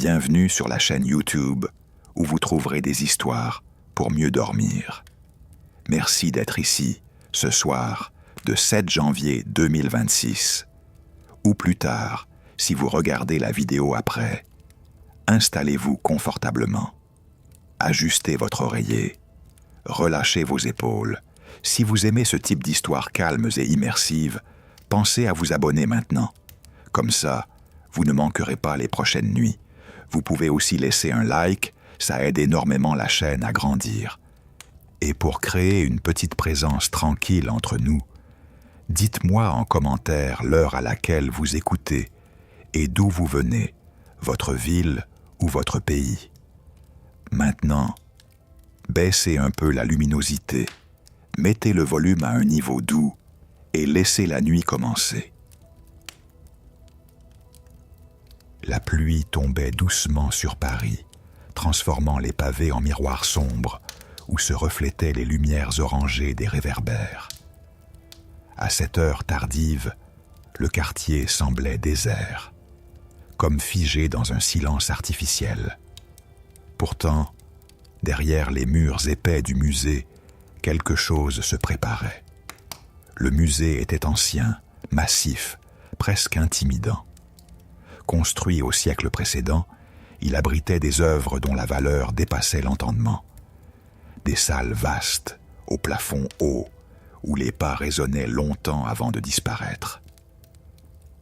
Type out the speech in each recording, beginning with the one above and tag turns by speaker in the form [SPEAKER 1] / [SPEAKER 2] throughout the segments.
[SPEAKER 1] Bienvenue sur la chaîne YouTube où vous trouverez des histoires pour mieux dormir. Merci d'être ici, ce soir, de 7 janvier 2026. Ou plus tard, si vous regardez la vidéo après. Installez-vous confortablement. Ajustez votre oreiller. Relâchez vos épaules. Si vous aimez ce type d'histoires calmes et immersives, pensez à vous abonner maintenant. Comme ça, vous ne manquerez pas les prochaines nuits. Vous pouvez aussi laisser un like, ça aide énormément la chaîne à grandir. Et pour créer une petite présence tranquille entre nous, dites-moi en commentaire l'heure à laquelle vous écoutez et d'où vous venez, votre ville ou votre pays. Maintenant, baissez un peu la luminosité, mettez le volume à un niveau doux et laissez la nuit commencer. La pluie tombait doucement sur Paris, transformant les pavés en miroirs sombres où se reflétaient les lumières orangées des réverbères. À cette heure tardive, le quartier semblait désert, comme figé dans un silence artificiel. Pourtant, derrière les murs épais du musée, quelque chose se préparait. Le musée était ancien, massif, presque intimidant. Construit au siècle précédent, il abritait des œuvres dont la valeur dépassait l'entendement. Des salles vastes, au plafond haut, où les pas résonnaient longtemps avant de disparaître.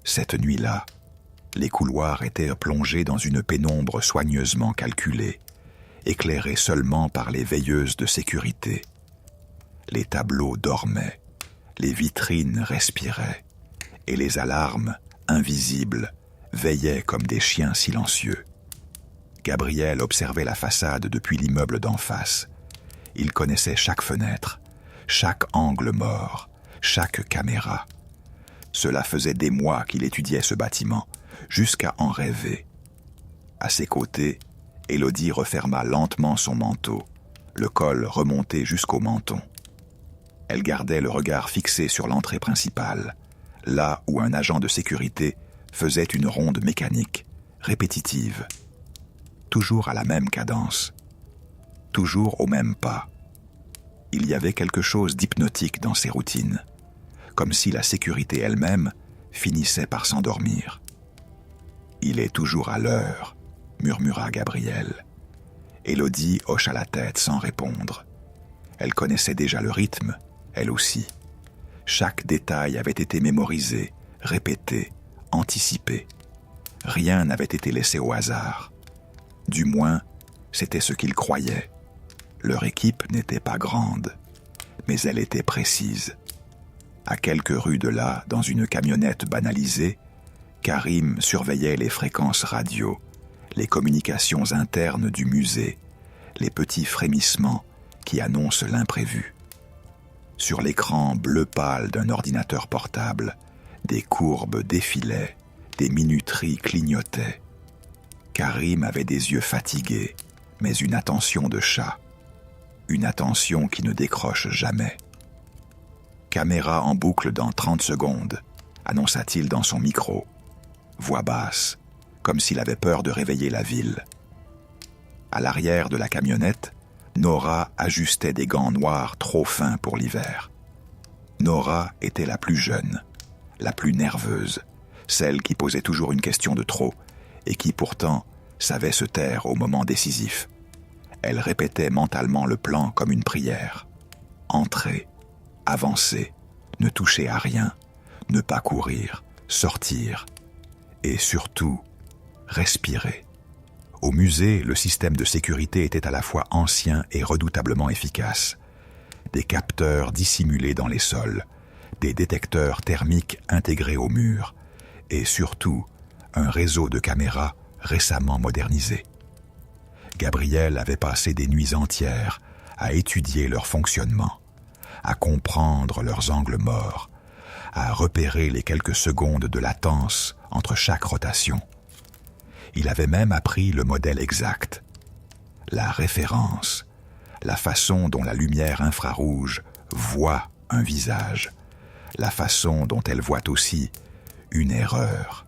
[SPEAKER 1] Cette nuit-là, les couloirs étaient plongés dans une pénombre soigneusement calculée, éclairée seulement par les veilleuses de sécurité. Les tableaux dormaient, les vitrines respiraient, et les alarmes, invisibles, veillaient comme des chiens silencieux. Gabriel observait la façade depuis l'immeuble d'en face. Il connaissait chaque fenêtre, chaque angle mort, chaque caméra. Cela faisait des mois qu'il étudiait ce bâtiment, jusqu'à en rêver. À ses côtés, Élodie referma lentement son manteau, le col remonté jusqu'au menton. Elle gardait le regard fixé sur l'entrée principale, là où un agent de sécurité faisait une ronde mécanique, répétitive, toujours à la même cadence, toujours au même pas. Il y avait quelque chose d'hypnotique dans ces routines, comme si la sécurité elle-même finissait par s'endormir. « Il est toujours à l'heure », murmura Gabriel. Élodie hocha la tête sans répondre. Elle connaissait déjà le rythme, elle aussi. Chaque détail avait été mémorisé, répété, anticipé. Rien n'avait été laissé au hasard. Du moins, c'était ce qu'ils croyaient. Leur équipe n'était pas grande, mais elle était précise. À quelques rues de là, dans une camionnette banalisée, Karim surveillait les fréquences radio, les communications internes du musée, les petits frémissements qui annoncent l'imprévu. Sur l'écran bleu pâle d'un ordinateur portable, des courbes défilaient, des minuteries clignotaient. Karim avait des yeux fatigués, mais une attention de chat. Une attention qui ne décroche jamais. « Caméra en boucle dans 30 secondes », annonça-t-il dans son micro. Voix basse, comme s'il avait peur de réveiller la ville. À l'arrière de la camionnette, Nora ajustait des gants noirs trop fins pour l'hiver. Nora était la plus jeune, la plus nerveuse, celle qui posait toujours une question de trop et qui pourtant savait se taire au moment décisif. Elle répétait mentalement le plan comme une prière. Entrer, avancer, ne toucher à rien, ne pas courir, sortir et surtout respirer. Au musée, le système de sécurité était à la fois ancien et redoutablement efficace. Des capteurs dissimulés dans les sols, des détecteurs thermiques intégrés aux murs, et surtout, un réseau de caméras récemment modernisé. Gabriel avait passé des nuits entières à étudier leur fonctionnement, à comprendre leurs angles morts, à repérer les quelques secondes de latence entre chaque rotation. Il avait même appris le modèle exact, la référence, la façon dont la lumière infrarouge voit un visage, la façon dont elle voit aussi une erreur.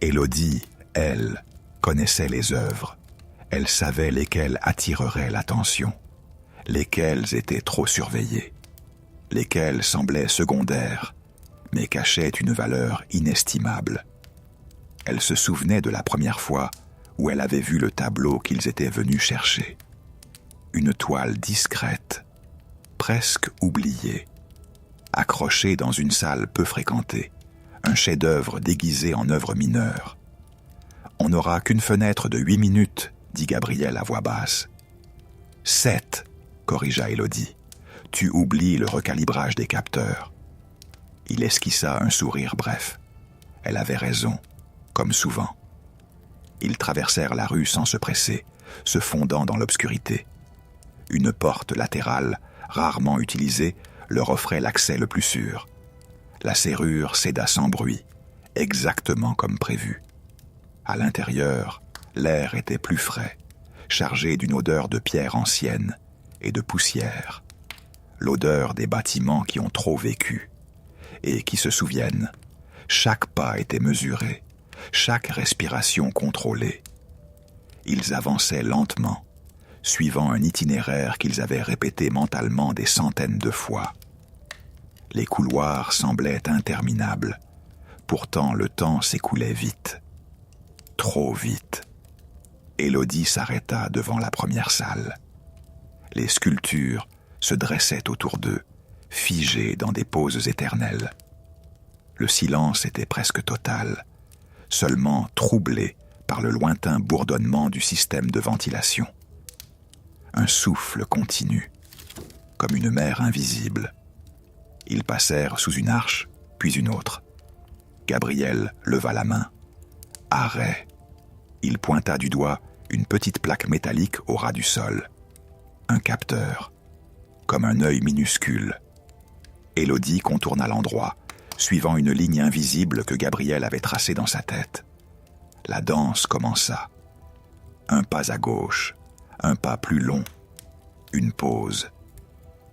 [SPEAKER 1] Élodie, elle, connaissait les œuvres. Elle savait lesquelles attireraient l'attention, lesquelles étaient trop surveillées, lesquelles semblaient secondaires, mais cachaient une valeur inestimable. Elle se souvenait de la première fois où elle avait vu le tableau qu'ils étaient venus chercher. Une toile discrète, presque oubliée, accrochée dans une salle peu fréquentée, un chef-d'œuvre déguisé en œuvre mineure. « On n'aura qu'une fenêtre de 8 minutes, dit Gabriel à voix basse. « 7, corrigea Élodie. Tu oublies le recalibrage des capteurs. » Il esquissa un sourire bref. Elle avait raison, comme souvent. Ils traversèrent la rue sans se presser, se fondant dans l'obscurité. Une porte latérale, rarement utilisée, leur offrait l'accès le plus sûr. La serrure céda sans bruit, exactement comme prévu. À l'intérieur, l'air était plus frais, chargé d'une odeur de pierre ancienne et de poussière. L'odeur des bâtiments qui ont trop vécu et qui se souviennent. Chaque pas était mesuré, chaque respiration contrôlée. Ils avançaient lentement, suivant un itinéraire qu'ils avaient répété mentalement des centaines de fois. Les couloirs semblaient interminables. Pourtant, le temps s'écoulait vite. Trop vite. Élodie s'arrêta devant la première salle. Les sculptures se dressaient autour d'eux, figées dans des poses éternelles. Le silence était presque total, seulement troublé par le lointain bourdonnement du système de ventilation. Un souffle continu, comme une mer invisible. Ils passèrent sous une arche, puis une autre. Gabriel leva la main. Arrêt. Il pointa du doigt une petite plaque métallique au ras du sol. Un capteur, comme un œil minuscule. Élodie contourna l'endroit, suivant une ligne invisible que Gabriel avait tracée dans sa tête. La danse commença. Un pas à gauche, un pas plus long, une pause,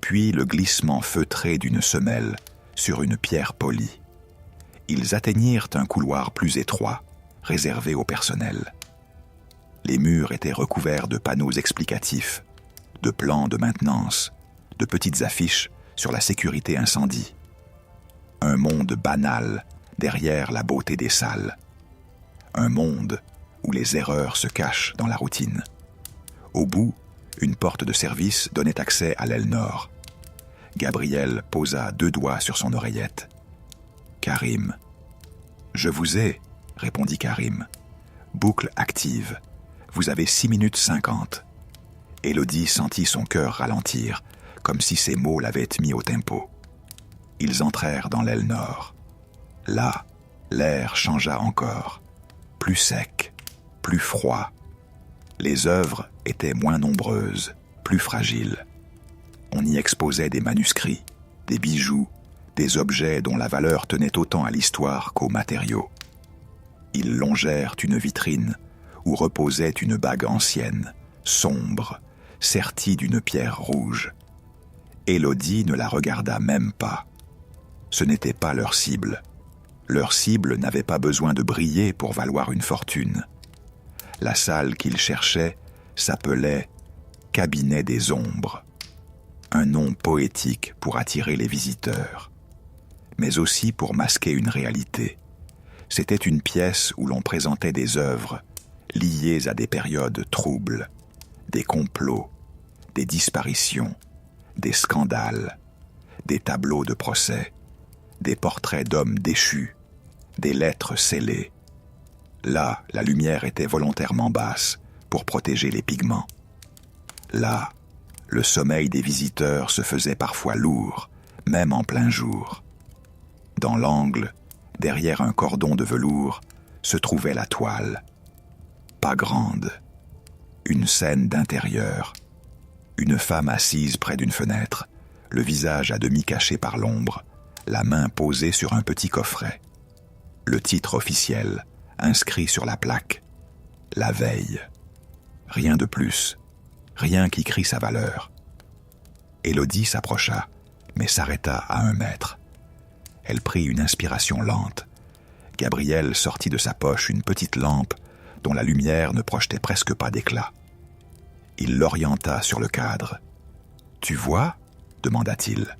[SPEAKER 1] puis le glissement feutré d'une semelle sur une pierre polie. Ils atteignirent un couloir plus étroit, réservé au personnel. Les murs étaient recouverts de panneaux explicatifs, de plans de maintenance, de petites affiches sur la sécurité incendie. Un monde banal derrière la beauté des salles. Un monde où les erreurs se cachent dans la routine. Au bout, une porte de service donnait accès à l'aile nord. Gabriel posa 2 doigts sur son oreillette. « Karim. »« Je vous ai, » répondit Karim. « Boucle active. Vous avez 6 minutes 50. » Élodie sentit son cœur ralentir, comme si ces mots l'avaient mis au tempo. Ils entrèrent dans l'aile nord. Là, l'air changea encore. Plus sec, plus froid. Les œuvres étaient moins nombreuses, plus fragiles. On y exposait des manuscrits, des bijoux, des objets dont la valeur tenait autant à l'histoire qu'aux matériaux. Ils longèrent une vitrine où reposait une bague ancienne, sombre, sertie d'une pierre rouge. Élodie ne la regarda même pas. Ce n'était pas leur cible. Leur cible n'avait pas besoin de briller pour valoir une fortune. La salle qu'ils cherchaient s'appelait « Cabinet des ombres », un nom poétique pour attirer les visiteurs, mais aussi pour masquer une réalité. C'était une pièce où l'on présentait des œuvres liées à des périodes troubles, des complots, des disparitions, des scandales, des tableaux de procès, des portraits d'hommes déchus, des lettres scellées. Là, la lumière était volontairement basse pour protéger les pigments. Là, le sommeil des visiteurs se faisait parfois lourd, même en plein jour. Dans l'angle, derrière un cordon de velours, se trouvait la toile. Pas grande. Une scène d'intérieur. Une femme assise près d'une fenêtre, le visage à demi caché par l'ombre, la main posée sur un petit coffret. Le titre officiel, inscrit sur la plaque. La veille. Rien de plus. Rien qui crie sa valeur. Élodie s'approcha, mais s'arrêta à 1 mètre. Elle prit une inspiration lente. Gabriel sortit de sa poche une petite lampe dont la lumière ne projetait presque pas d'éclat. Il l'orienta sur le cadre. « Tu vois ?» demanda-t-il.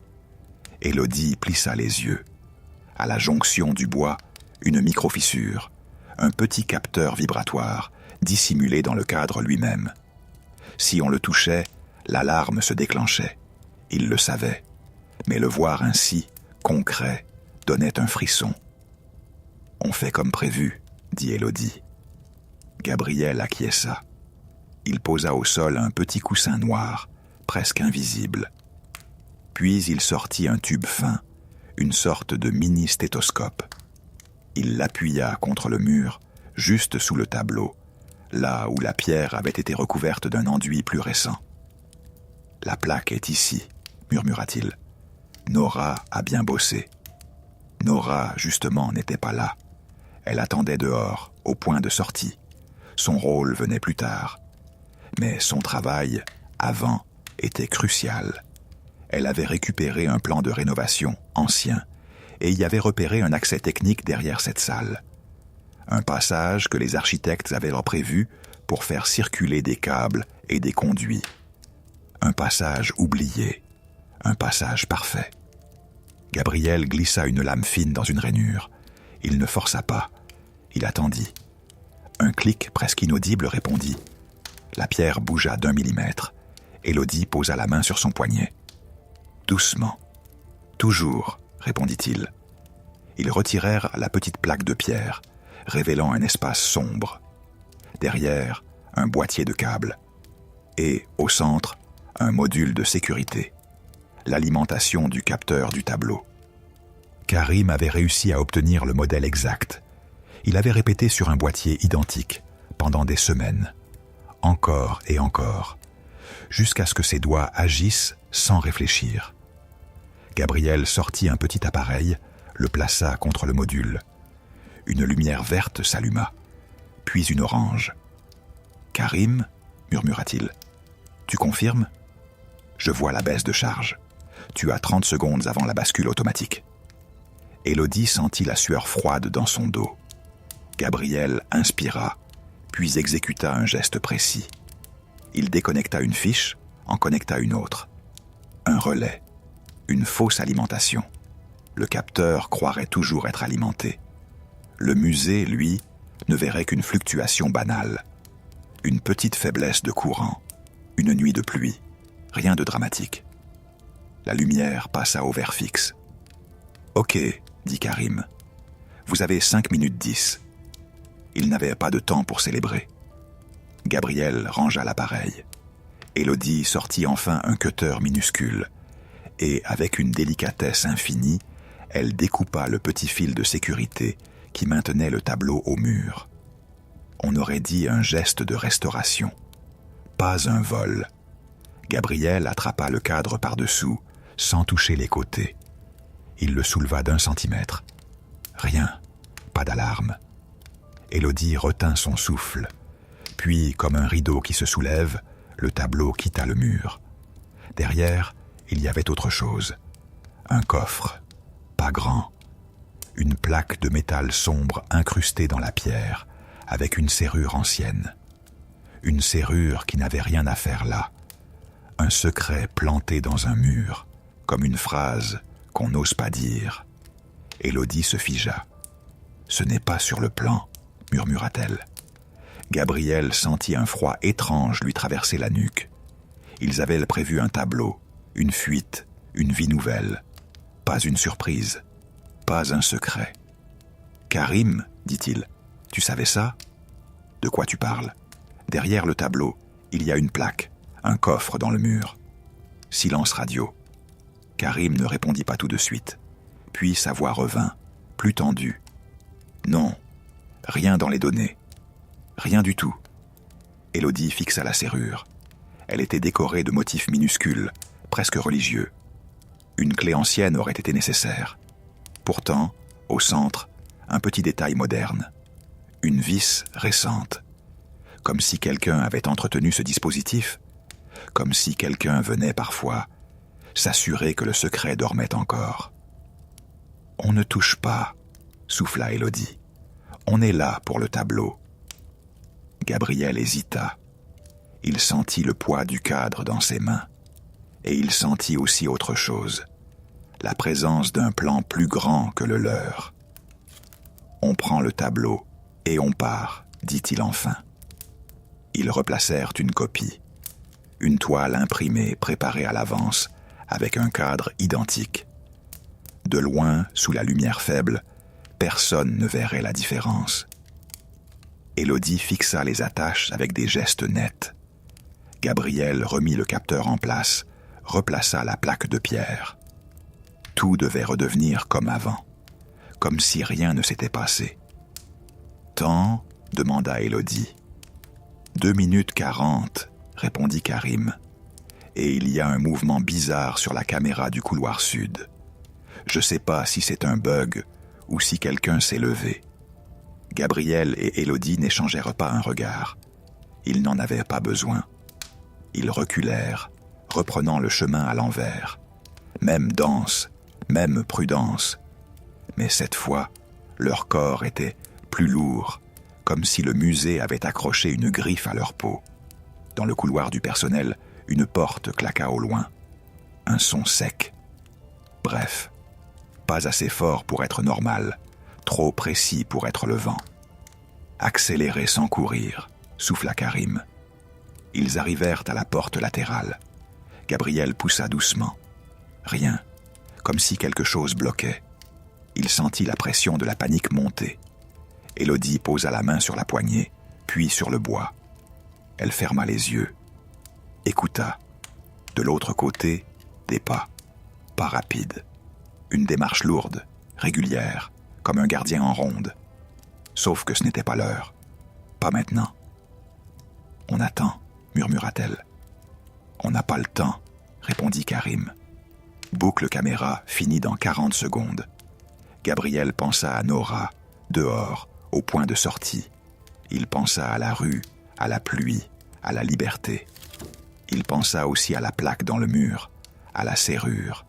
[SPEAKER 1] Élodie plissa les yeux. À la jonction du bois, une micro-fissure, un petit capteur vibratoire, dissimulé dans le cadre lui-même. Si on le touchait, l'alarme se déclenchait. Il le savait, mais le voir ainsi, concret, donnait un frisson. « On fait comme prévu, » dit Élodie. Gabriel acquiesça. Il posa au sol un petit coussin noir, presque invisible. Puis il sortit un tube fin, une sorte de mini-stéthoscope. Il l'appuya contre le mur, juste sous le tableau, là où la pierre avait été recouverte d'un enduit plus récent. « La plaque est ici, » murmura-t-il. « Nora a bien bossé. » Nora, justement, n'était pas là. Elle attendait dehors, au point de sortie. Son rôle venait plus tard. Mais son travail, avant, était crucial. Elle avait récupéré un plan de rénovation ancien et y avait repéré un accès technique derrière cette salle. Un passage que les architectes avaient prévu pour faire circuler des câbles et des conduits. Un passage oublié, un passage parfait. Gabriel glissa une lame fine dans une rainure. Il ne força pas. Il attendit. Un clic presque inaudible répondit. La pierre bougea d'1 millimètre. Élodie posa la main sur son poignet. « Doucement. »« Toujours, » répondit-il. Ils retirèrent la petite plaque de pierre, révélant un espace sombre. Derrière, un boîtier de câbles. Et, au centre, un module de sécurité. L'alimentation du capteur du tableau. Karim avait réussi à obtenir le modèle exact. Il avait répété sur un boîtier identique, pendant des semaines. Encore et encore, jusqu'à ce que ses doigts agissent sans réfléchir. Gabriel sortit un petit appareil, le plaça contre le module. Une lumière verte s'alluma, puis une orange. « Karim ?» murmura-t-il. « Tu confirmes ? Je vois la baisse de charge. Tu as 30 secondes avant la bascule automatique. » Élodie sentit la sueur froide dans son dos. Gabriel inspira, puis exécuta un geste précis. Il déconnecta une fiche, en connecta une autre. Un relais, une fausse alimentation. Le capteur croirait toujours être alimenté. Le musée, lui, ne verrait qu'une fluctuation banale. Une petite faiblesse de courant, une nuit de pluie, rien de dramatique. La lumière passa au vert fixe. « Ok, » dit Karim. « Vous avez 5 minutes 10. » Il n'avait pas de temps pour célébrer. Gabriel rangea l'appareil. Élodie sortit enfin un cutter minuscule, et avec une délicatesse infinie, elle découpa le petit fil de sécurité qui maintenait le tableau au mur. On aurait dit un geste de restauration. Pas un vol. Gabriel attrapa le cadre par-dessous, sans toucher les côtés. Il le souleva d'1 centimètre. Rien, pas d'alarme. Élodie retint son souffle. Puis, comme un rideau qui se soulève, le tableau quitta le mur. Derrière, il y avait autre chose. Un coffre, pas grand. Une plaque de métal sombre incrustée dans la pierre, avec une serrure ancienne. Une serrure qui n'avait rien à faire là. Un secret planté dans un mur, comme une phrase qu'on n'ose pas dire. Élodie se figea. « Ce n'est pas sur le plan », murmura-t-elle. Gabriel sentit un froid étrange lui traverser la nuque. Ils avaient prévu un tableau, une fuite, une vie nouvelle. Pas une surprise, pas un secret. « Karim, » dit-il, « tu savais ça ? » « De quoi tu parles ? Derrière le tableau, il y a une plaque, un coffre dans le mur. » Silence radio. Karim ne répondit pas tout de suite. Puis sa voix revint, plus tendue. « Non, rien dans les données. Rien du tout. » Élodie fixa la serrure. Elle était décorée de motifs minuscules, presque religieux. Une clé ancienne aurait été nécessaire. Pourtant, au centre, un petit détail moderne. Une vis récente. Comme si quelqu'un avait entretenu ce dispositif. Comme si quelqu'un venait parfois s'assurer que le secret dormait encore. « On ne touche pas, » souffla Élodie. « On est là pour le tableau. » Gabriel hésita. Il sentit le poids du cadre dans ses mains. Et il sentit aussi autre chose, la présence d'un plan plus grand que le leur. « On prend le tableau et on part », dit-il enfin. Ils replacèrent une copie, une toile imprimée, préparée à l'avance, avec un cadre identique. De loin, sous la lumière faible, personne ne verrait la différence. Élodie fixa les attaches avec des gestes nets. Gabriel remit le capteur en place, replaça la plaque de pierre. Tout devait redevenir comme avant, comme si rien ne s'était passé. « Temps ?» demanda Élodie. « 2 minutes 40, répondit Karim. Et il y a un mouvement bizarre sur la caméra du couloir sud. Je ne sais pas si c'est un bug ou si quelqu'un s'est levé. » Gabriel et Élodie n'échangèrent pas un regard. Ils n'en avaient pas besoin. Ils reculèrent, reprenant le chemin à l'envers. Même danse, même prudence. Mais cette fois, leur corps était plus lourd, comme si le musée avait accroché une griffe à leur peau. Dans le couloir du personnel, une porte claqua au loin. Un son sec. Bref, pas assez fort pour être normal, trop précis pour être le vent. Accélérer sans courir, souffla Karim. Ils arrivèrent à la porte latérale. Gabriel poussa doucement. Rien, comme si quelque chose bloquait. Il sentit la pression de la panique monter. Élodie posa la main sur la poignée, puis sur le bois. Elle ferma les yeux, écouta. De l'autre côté, des pas rapides. Une démarche lourde, régulière, comme un gardien en ronde. Sauf que ce n'était pas l'heure. Pas maintenant. « On attend », murmura-t-elle. « On n'a pas le temps », répondit Karim. Boucle caméra finit dans 40 secondes. Gabriel pensa à Nora, dehors, au point de sortie. Il pensa à la rue, à la pluie, à la liberté. Il pensa aussi à la plaque dans le mur, à la serrure,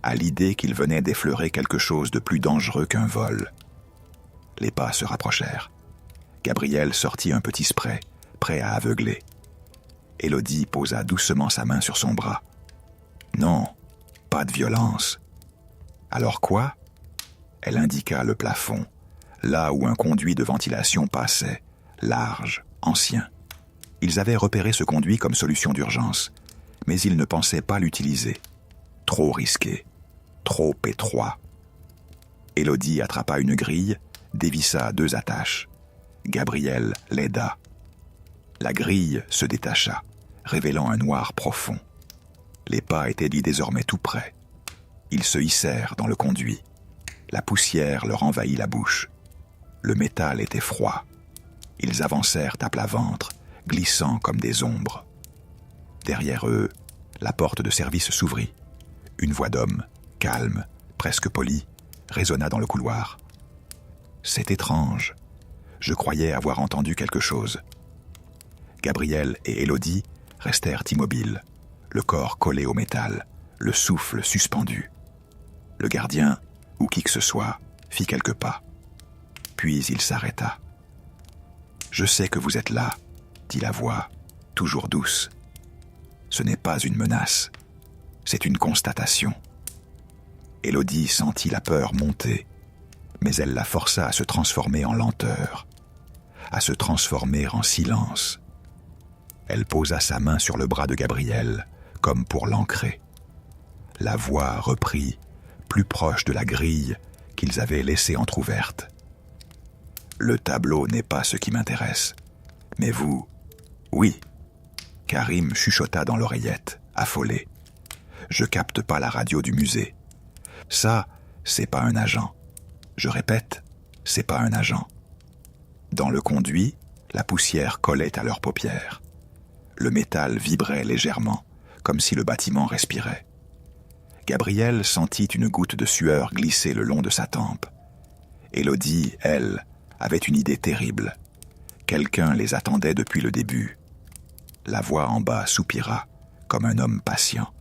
[SPEAKER 1] à l'idée qu'il venait d'effleurer quelque chose de plus dangereux qu'un vol. Les pas se rapprochèrent. Gabriel sortit un petit spray, prêt à aveugler. Élodie posa doucement sa main sur son bras. Non, pas de violence. Alors quoi? Elle indiqua le plafond, là où un conduit de ventilation passait, large, ancien. Ils avaient repéré ce conduit comme solution d'urgence, mais ils ne pensaient pas l'utiliser. Trop risqué, trop étroit. Élodie attrapa une grille, dévissa 2 attaches. Gabriel l'aida. La grille se détacha, révélant un noir profond. Les pas étaient désormais tout près. Ils se hissèrent dans le conduit. La poussière leur envahit la bouche. Le métal était froid. Ils avancèrent à plat ventre, glissant comme des ombres. Derrière eux, la porte de service s'ouvrit. Une voix d'homme, calme, presque polie, résonna dans le couloir. « C'est étrange. Je croyais avoir entendu quelque chose. » Gabriel et Élodie restèrent immobiles, le corps collé au métal, le souffle suspendu. Le gardien, ou qui que ce soit, fit quelques pas. Puis il s'arrêta. « Je sais que vous êtes là, » dit la voix, toujours douce. « Ce n'est pas une menace, c'est une constatation. » Élodie sentit la peur monter, mais elle la força à se transformer en lenteur, à se transformer en silence. Elle posa sa main sur le bras de Gabriel, comme pour l'ancrer. La voix reprit, plus proche de la grille qu'ils avaient laissée entr'ouverte. « Le tableau n'est pas ce qui m'intéresse. Mais vous, oui. » Karim chuchota dans l'oreillette, affolé. « Je capte pas la radio du musée. Ça, c'est pas un agent. Je répète, c'est pas un agent. » Dans le conduit, la poussière collait à leurs paupières. Le métal vibrait légèrement, comme si le bâtiment respirait. Gabriel sentit une goutte de sueur glisser le long de sa tempe. Élodie, elle, avait une idée terrible. Quelqu'un les attendait depuis le début. La voix en bas soupira, comme un homme patient.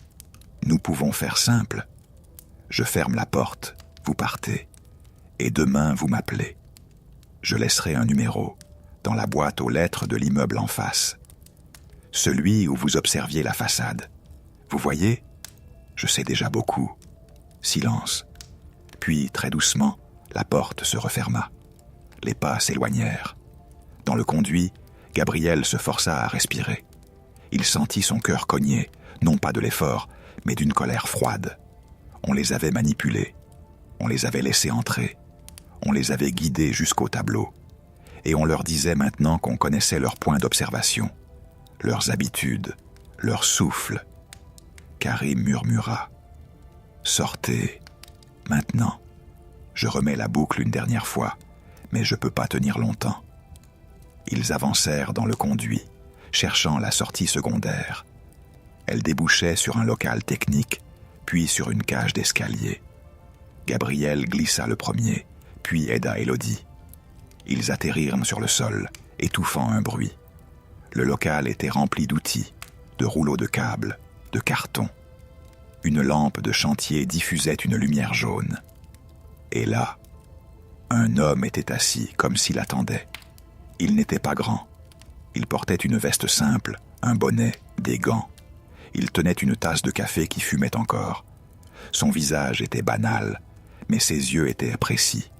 [SPEAKER 1] « Nous pouvons faire simple. Je ferme la porte, vous partez, et demain vous m'appelez. Je laisserai un numéro, dans la boîte aux lettres de l'immeuble en face. Celui où vous observiez la façade. Vous voyez ? Je sais déjà beaucoup. Silence. Puis, très doucement, la porte se referma. Les pas s'éloignèrent. Dans le conduit, Gabriel se força à respirer. Il sentit son cœur cogner, non pas de l'effort, mais d'une colère froide. On les avait manipulés. On les avait laissés entrer. On les avait guidés jusqu'au tableau. Et on leur disait maintenant qu'on connaissait leurs points d'observation, leurs habitudes, leur souffle. Karim murmura. « Sortez, maintenant. Je remets la boucle une dernière fois, mais je ne peux pas tenir longtemps. » Ils avancèrent dans le conduit, cherchant la sortie secondaire. Elle débouchait sur un local technique, puis sur une cage d'escalier. Gabriel glissa le premier, puis aida Élodie. Ils atterrirent sur le sol, étouffant un bruit. Le local était rempli d'outils, de rouleaux de câbles, de cartons. Une lampe de chantier diffusait une lumière jaune. Et là, un homme était assis comme s'il attendait. Il n'était pas grand. Il portait une veste simple, un bonnet, des gants. Il tenait une tasse de café qui fumait encore. Son visage était banal, mais ses yeux étaient précis,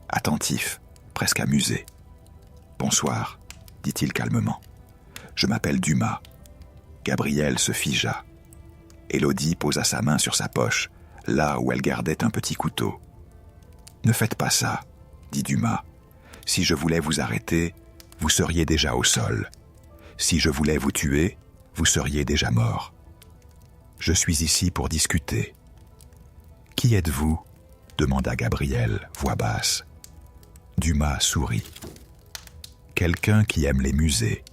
[SPEAKER 1] attentifs, presque amusés. « Bonsoir, dit-il calmement. Je m'appelle Dumas. » Gabriel se figea. Élodie posa sa main sur sa poche, là où elle gardait un petit couteau. « Ne faites pas ça, dit Dumas. Si je voulais vous arrêter, vous seriez déjà au sol. Si je voulais vous tuer, vous seriez déjà mort. Je suis ici pour discuter. »« Qui êtes-vous » demanda Gabriel, voix basse. Dumas sourit. « Quelqu'un qui aime les musées,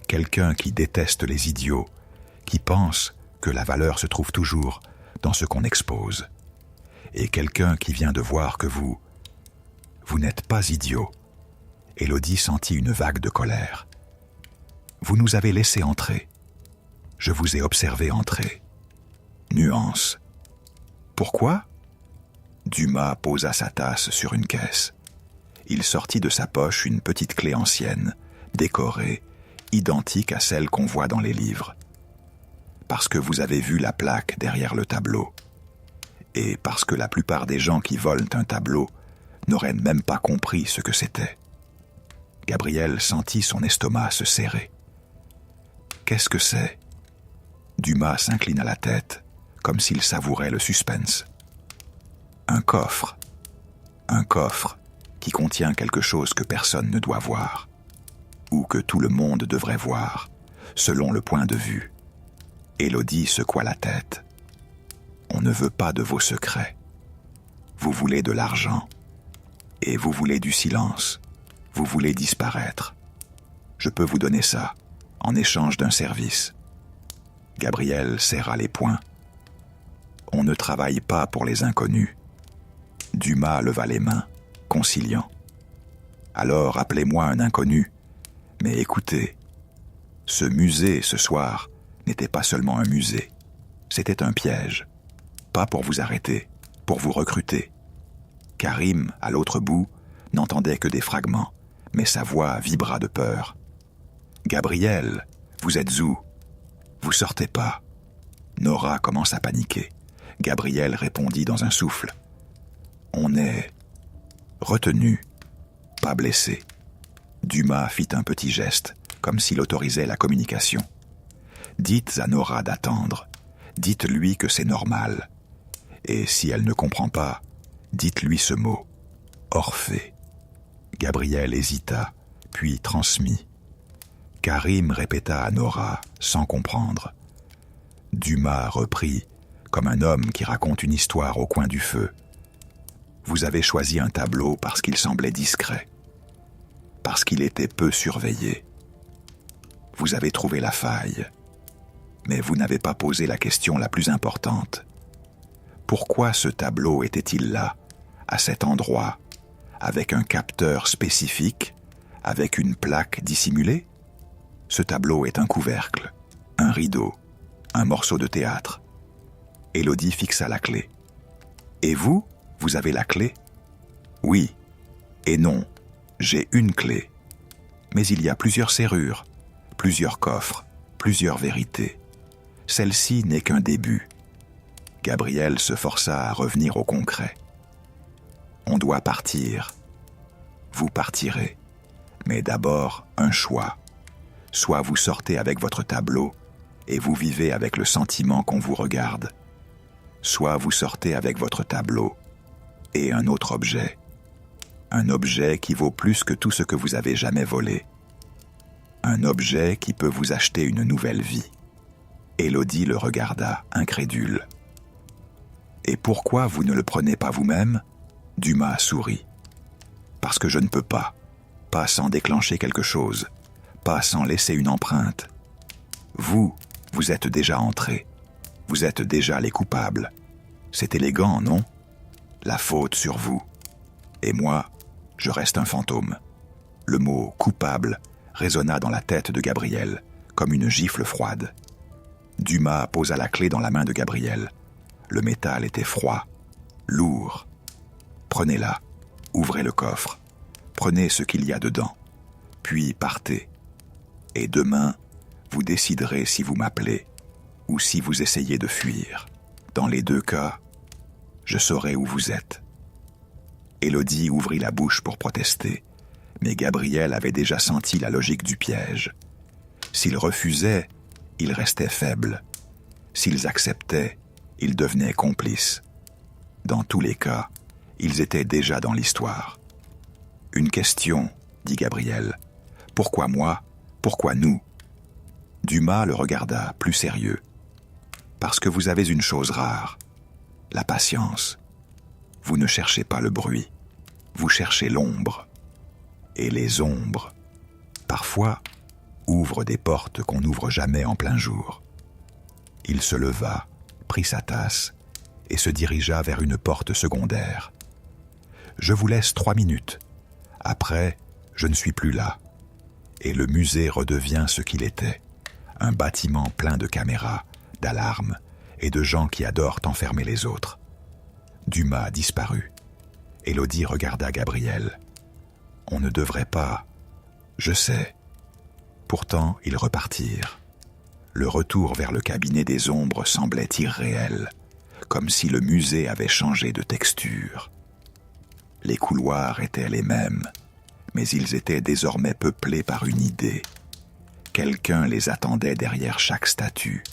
[SPEAKER 1] quelqu'un qui déteste les idiots, qui pense que la valeur se trouve toujours dans ce qu'on expose, et quelqu'un qui vient de voir que vous n'êtes pas idiot. » Élodie sentit une vague de colère. « Vous nous avez laissé entrer. Je vous ai observé entrer. » Nuance. « Pourquoi ?» Dumas posa sa tasse sur une caisse. Il sortit de sa poche une petite clé ancienne, décorée, identique à celle qu'on voit dans les livres. « Parce que vous avez vu la plaque derrière le tableau. Et parce que la plupart des gens qui volent un tableau n'auraient même pas compris ce que c'était. » Gabriel sentit son estomac se serrer. « Qu'est-ce que c'est ?» Dumas s'inclina la tête, comme s'il savourait le suspense. « Un coffre qui contient quelque chose que personne ne doit voir, ou que tout le monde devrait voir, selon le point de vue. » Élodie secoua la tête. « On ne veut pas de vos secrets. Vous voulez de l'argent, et vous voulez du silence. Vous voulez disparaître. Je peux vous donner ça, en échange d'un service. » Gabriel serra les poings. « On ne travaille pas pour les inconnus. » Dumas leva les mains, conciliant. « Alors appelez-moi un inconnu, mais écoutez, ce musée ce soir n'était pas seulement un musée, c'était un piège, pas pour vous arrêter, pour vous recruter. » Karim, à l'autre bout, n'entendait que des fragments, mais sa voix vibra de peur. « Gabriel, vous êtes où ? Vous sortez pas. » Nora commence à paniquer. Gabriel répondit dans un souffle. « On est retenu, pas blessé. » Dumas fit un petit geste, comme s'il autorisait la communication. « Dites à Nora d'attendre. Dites-lui que c'est normal. Et si elle ne comprend pas, dites-lui ce mot. Orphée. » Gabriel hésita, puis transmit. Karim répéta à Nora, sans comprendre. Dumas reprit, comme un homme qui raconte une histoire au coin du feu. « Vous avez choisi un tableau parce qu'il semblait discret, parce qu'il était peu surveillé. Vous avez trouvé la faille, mais vous n'avez pas posé la question la plus importante. Pourquoi ce tableau était-il là, à cet endroit, avec un capteur spécifique, avec une plaque dissimulée ? Ce tableau est un couvercle, un rideau, un morceau de théâtre. » Élodie fixa la clé. « Et vous, vous avez la clé ? » « Oui. Et non. J'ai une clé. » Mais il y a plusieurs serrures, plusieurs coffres, plusieurs vérités. Celle-ci n'est qu'un début. Gabriel se força à revenir au concret. On doit partir. Vous partirez. Mais d'abord, un choix. Soit vous sortez avec votre tableau et vous vivez avec le sentiment qu'on vous regarde. Soit vous sortez avec votre tableau et un autre objet. Un objet qui vaut plus que tout ce que vous avez jamais volé. Un objet qui peut vous acheter une nouvelle vie. Élodie le regarda, incrédule. « Et pourquoi vous ne le prenez pas vous-même » Dumas sourit. « Parce que je ne peux pas. Pas sans déclencher quelque chose. Pas sans laisser une empreinte. Vous êtes déjà entrés. Vous êtes déjà les coupables. C'est élégant, non ? La faute sur vous. Et moi, je reste un fantôme. » Le mot « coupable » résonna dans la tête de Gabriel, comme une gifle froide. Dumas posa la clé dans la main de Gabriel. Le métal était froid, lourd. « Prenez-la, ouvrez le coffre, prenez ce qu'il y a dedans, puis partez. Et demain, vous déciderez si vous m'appelez ou si vous essayez de fuir. Dans les deux cas, je saurai où vous êtes. » Élodie ouvrit la bouche pour protester, mais Gabriel avait déjà senti la logique du piège. S'ils refusaient, ils restaient faibles. S'ils acceptaient, ils devenaient complices. Dans tous les cas, ils étaient déjà dans l'histoire. « Une question, » dit Gabriel. « Pourquoi moi ? Pourquoi nous ?» Dumas le regarda, plus sérieux. « Parce que vous avez une chose rare, la patience. Vous ne cherchez pas le bruit, vous cherchez l'ombre. Et les ombres, parfois, ouvrent des portes qu'on n'ouvre jamais en plein jour. » Il se leva, prit sa tasse et se dirigea vers une porte secondaire. « Je vous laisse 3 minutes. Après, je ne suis plus là. Et le musée redevient ce qu'il était, un bâtiment plein de caméras, d'alarmes et de gens qui adorent enfermer les autres. » Dumas disparut. Élodie regarda Gabriel. « On ne devrait pas... » « Je sais. » Pourtant, ils repartirent. Le retour vers le cabinet des ombres semblait irréel, comme si le musée avait changé de texture. Les couloirs étaient les mêmes, mais ils étaient désormais peuplés par une idée. Quelqu'un les attendait derrière chaque statue.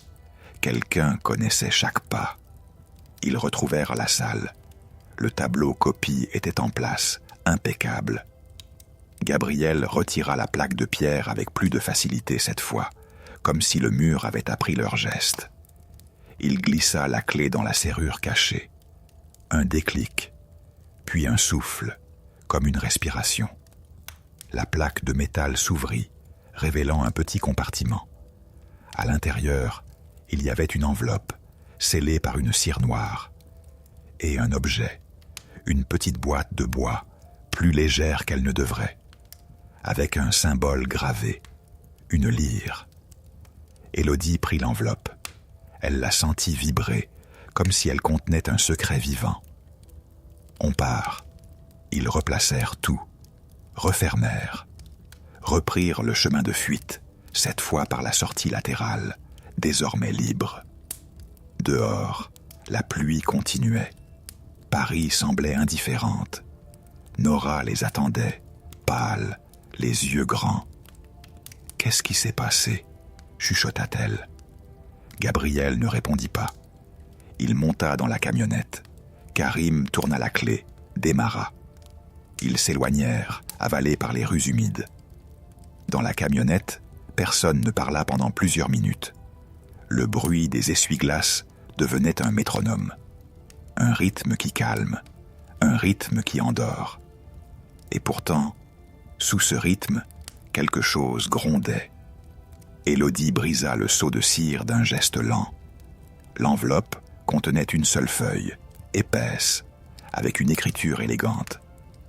[SPEAKER 1] Quelqu'un connaissait chaque pas. Ils retrouvèrent la salle. Le tableau copie était en place, impeccable. Gabriel retira la plaque de pierre avec plus de facilité cette fois, comme si le mur avait appris leur geste. Il glissa la clé dans la serrure cachée. Un déclic, puis un souffle, comme une respiration. La plaque de métal s'ouvrit, révélant un petit compartiment. À l'intérieur, il y avait une enveloppe, scellée par une cire noire, et un objet, une petite boîte de bois, plus légère qu'elle ne devrait, avec un symbole gravé, une lyre. Élodie prit l'enveloppe. Elle la sentit vibrer, comme si elle contenait un secret vivant. « On part. » Ils replacèrent tout, refermèrent, reprirent le chemin de fuite, cette fois par la sortie latérale, désormais libre. Dehors, la pluie continuait. Paris semblait indifférente. Nora les attendait, pâle, les yeux grands. « Qu'est-ce qui s'est passé ?» chuchota-t-elle. Gabriel ne répondit pas. Il monta dans la camionnette. Karim tourna la clé, démarra. Ils s'éloignèrent, avalés par les rues humides. Dans la camionnette, personne ne parla pendant plusieurs minutes. Le bruit des essuie-glaces devenait un métronome. Un rythme qui calme, un rythme qui endort. Et pourtant, sous ce rythme, quelque chose grondait. Élodie brisa le seau de cire d'un geste lent. L'enveloppe contenait une seule feuille, épaisse, avec une écriture élégante.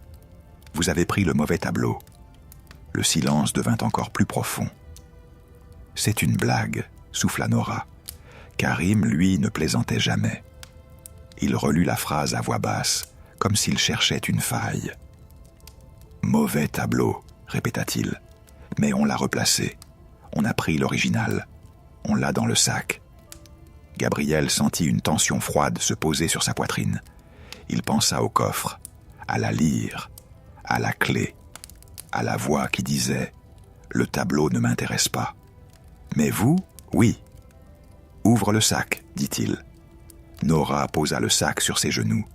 [SPEAKER 1] « Vous avez pris le mauvais tableau. » Le silence devint encore plus profond. « C'est une blague, » souffla Nora. Karim, lui, ne plaisantait jamais. Il relut la phrase à voix basse, comme s'il cherchait une faille. « Mauvais tableau, » répéta-t-il. Mais on l'a replacé. On a pris l'original. On l'a dans le sac. Gabriel sentit une tension froide se poser sur sa poitrine. Il pensa au coffre, à la lyre, à la clé, à la voix qui disait « Le tableau ne m'intéresse pas. » « Mais vous, oui. »« Ouvre le sac, dit-il. » Nora posa le sac sur ses genoux.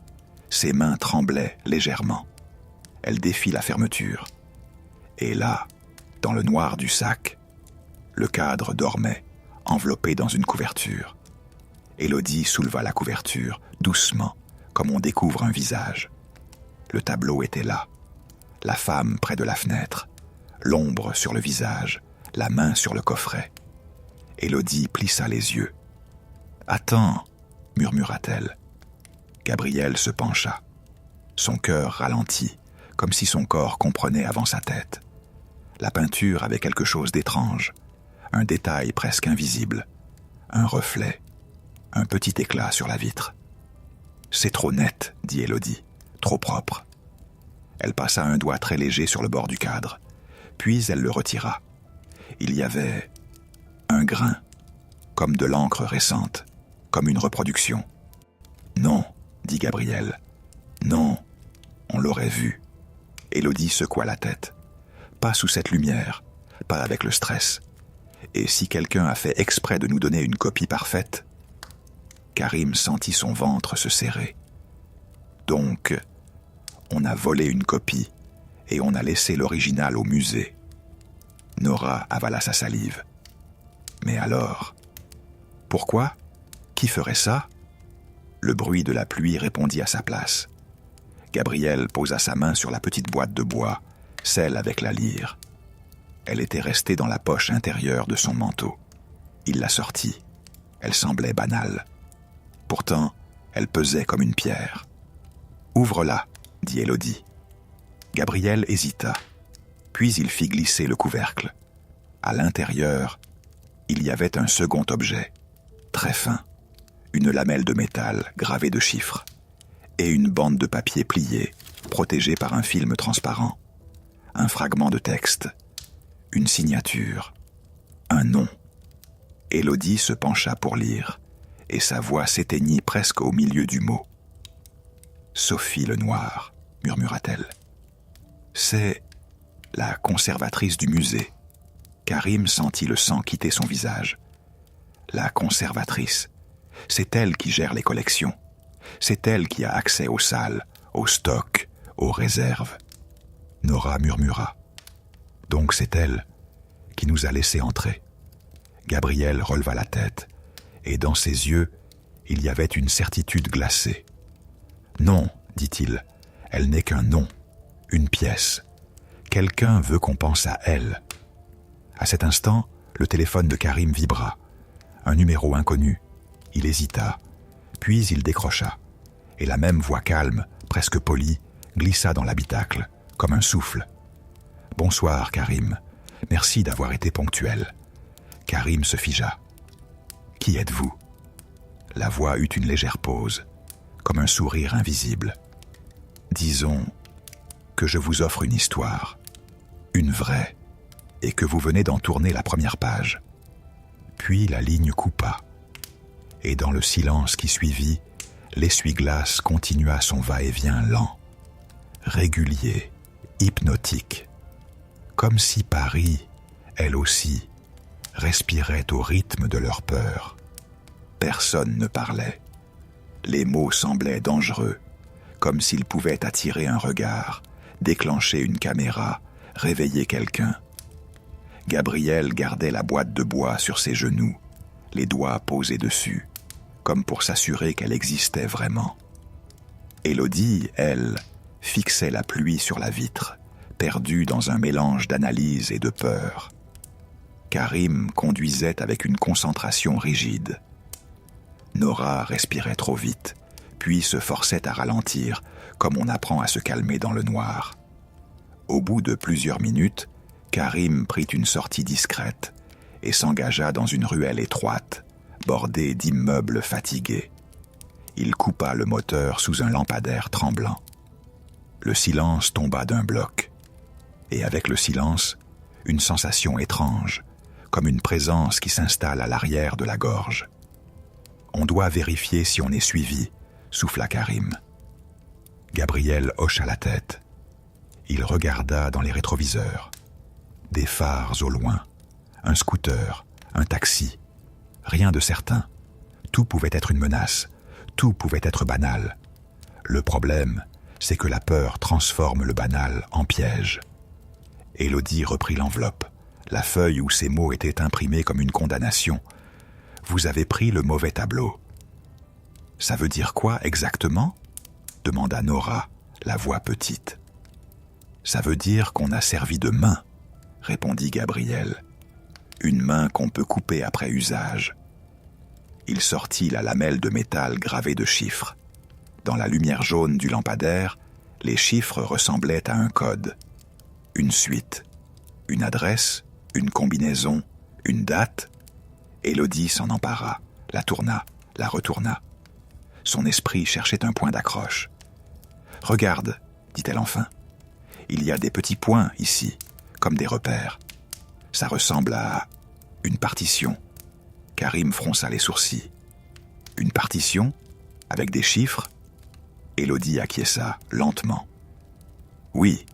[SPEAKER 1] Ses mains tremblaient légèrement. Elle défit la fermeture. Et là, dans le noir du sac, le cadre dormait, enveloppé dans une couverture. Élodie souleva la couverture, doucement, comme on découvre un visage. Le tableau était là. La femme près de la fenêtre, l'ombre sur le visage, la main sur le coffret. Élodie plissa les yeux. « Attends !» murmura-t-elle. Gabriel se pencha. Son cœur ralentit, comme si son corps comprenait avant sa tête. La peinture avait quelque chose d'étrange, un détail presque invisible, un reflet, un petit éclat sur la vitre. « C'est trop net, » dit Élodie, « trop propre. » Elle passa un doigt très léger sur le bord du cadre, puis elle le retira. Il y avait un grain, comme de l'encre récente, comme une reproduction. « Non, » dit Gabriel. « Non, on l'aurait vu. » Élodie secoua la tête. « Pas sous cette lumière, pas avec le stress. Et si quelqu'un a fait exprès de nous donner une copie parfaite ?» Karim sentit son ventre se serrer. « Donc, on a volé une copie et on a laissé l'original au musée. » Nora avala sa salive. « Mais alors, pourquoi ? Qui ferait ça ?» Le bruit de la pluie répondit à sa place. Gabriel posa sa main sur la petite boîte de bois, celle avec la lyre. Elle était restée dans la poche intérieure de son manteau. Il la sortit. Elle semblait banale. Pourtant, elle pesait comme une pierre. « Ouvre-la, » dit Élodie. Gabriel hésita. Puis il fit glisser le couvercle. À l'intérieur, il y avait un second objet, très fin, une lamelle de métal gravée de chiffres, et une bande de papier pliée, protégée par un film transparent. Un fragment de texte, une signature, un nom. Élodie se pencha pour lire, et sa voix s'éteignit presque au milieu du mot. « Sophie Lenoir », murmura-t-elle. « C'est la conservatrice du musée. » Karim sentit le sang quitter son visage. La conservatrice, c'est elle qui gère les collections. C'est elle qui a accès aux salles, aux stocks, aux réserves. Nora murmura. Donc c'est elle qui nous a laissé entrer. Gabriel releva la tête, et dans ses yeux, il y avait une certitude glacée. Non, dit-il, elle n'est qu'un nom, une pièce. Quelqu'un veut qu'on pense à elle. À cet instant, le téléphone de Karim vibra. Un numéro inconnu. Il hésita, puis il décrocha, et la même voix calme, presque polie, glissa dans l'habitacle, comme un souffle. « Bonsoir, Karim. Merci d'avoir été ponctuel. » Karim se figea. « Qui êtes-vous » La voix eut une légère pause, comme un sourire invisible. « Disons que je vous offre une histoire, une vraie, et que vous venez d'en tourner la première page. » Puis la ligne coupa, et dans le silence qui suivit, l'essuie-glace continua son va-et-vient lent, régulier, hypnotique, comme si Paris, elle aussi, respirait au rythme de leur peur. Personne ne parlait. Les mots semblaient dangereux, comme s'ils pouvaient attirer un regard, déclencher une caméra, réveiller quelqu'un. Gabriel gardait la boîte de bois sur ses genoux, les doigts posés dessus, comme pour s'assurer qu'elle existait vraiment. Élodie, elle, fixait la pluie sur la vitre, perdue dans un mélange d'analyse et de peur. Karim conduisait avec une concentration rigide. Nora respirait trop vite, puis se forçait à ralentir, comme on apprend à se calmer dans le noir. Au bout de plusieurs minutes, Karim prit une sortie discrète et s'engagea dans une ruelle étroite, bordée d'immeubles fatigués. Il coupa le moteur sous un lampadaire tremblant. Le silence tomba d'un bloc, et avec le silence, une sensation étrange, comme une présence qui s'installe à l'arrière de la gorge. « On doit vérifier si on est suivi », souffla Karim. Gabriel hocha la tête. Il regarda dans les rétroviseurs. Des phares au loin, un scooter, un taxi. Rien de certain. Tout pouvait être une menace, tout pouvait être banal. Le problème, c'est que la peur transforme le banal en piège. Élodie reprit l'enveloppe, la feuille où ces mots étaient imprimés comme une condamnation. « Vous avez pris le mauvais tableau. »« Ça veut dire quoi exactement ?» demanda Nora, la voix petite. « Ça veut dire qu'on a servi de main, » répondit Gabriel. « Une main qu'on peut couper après usage. » Il sortit la lamelle de métal gravée de chiffres. Dans la lumière jaune du lampadaire, les chiffres ressemblaient à un code. Une suite, une adresse, une combinaison, une date. Élodie s'en empara, la tourna, la retourna. Son esprit cherchait un point d'accroche. « Regarde, dit-elle enfin. Il y a des petits points ici, comme des repères. Ça ressemble à une partition. » Karim fronça les sourcils. « Une partition, avec des chiffres ?» Élodie acquiesça lentement. « Oui,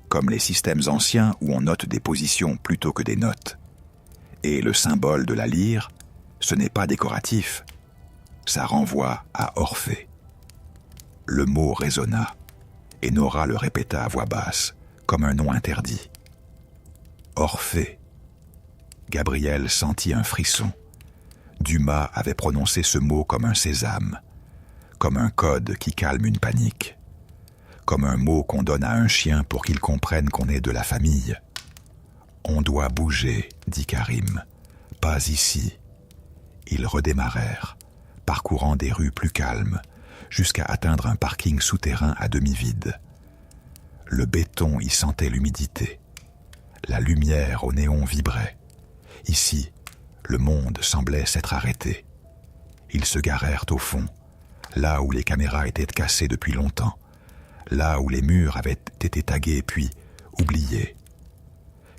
[SPEAKER 1] comme les systèmes anciens où on note des positions plutôt que des notes. Et le symbole de la lyre, ce n'est pas décoratif. Ça renvoie à Orphée. » Le mot résonna, et Nora le répéta à voix basse, comme un nom interdit. Orphée. Gabriel sentit un frisson. Dumas avait prononcé ce mot comme un sésame, comme un code qui calme une panique, comme un mot qu'on donne à un chien pour qu'il comprenne qu'on est de la famille. « On doit bouger, » dit Karim. « Pas ici. » Ils redémarrèrent, parcourant des rues plus calmes, jusqu'à atteindre un parking souterrain à demi vide. Le béton y sentait l'humidité. La lumière au néon vibrait. Ici, le monde semblait s'être arrêté. Ils se garèrent au fond, là où les caméras étaient cassées depuis longtemps, là où les murs avaient été tagués puis oubliés.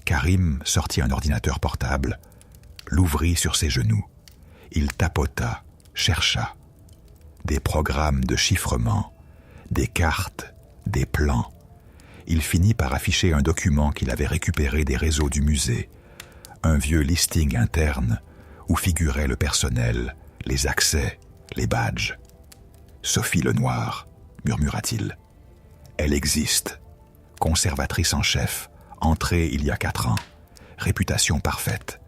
[SPEAKER 1] Karim sortit un ordinateur portable, l'ouvrit sur ses genoux. Il tapota, chercha. Des programmes de chiffrement, des cartes, des plans. Il finit par afficher un document qu'il avait récupéré des réseaux du musée, un vieux listing interne où figurait le personnel, les accès, les badges. « Sophie Lenoir », murmura-t-il. « Elle existe. Conservatrice en chef, entrée il y a 4 ans. Réputation parfaite.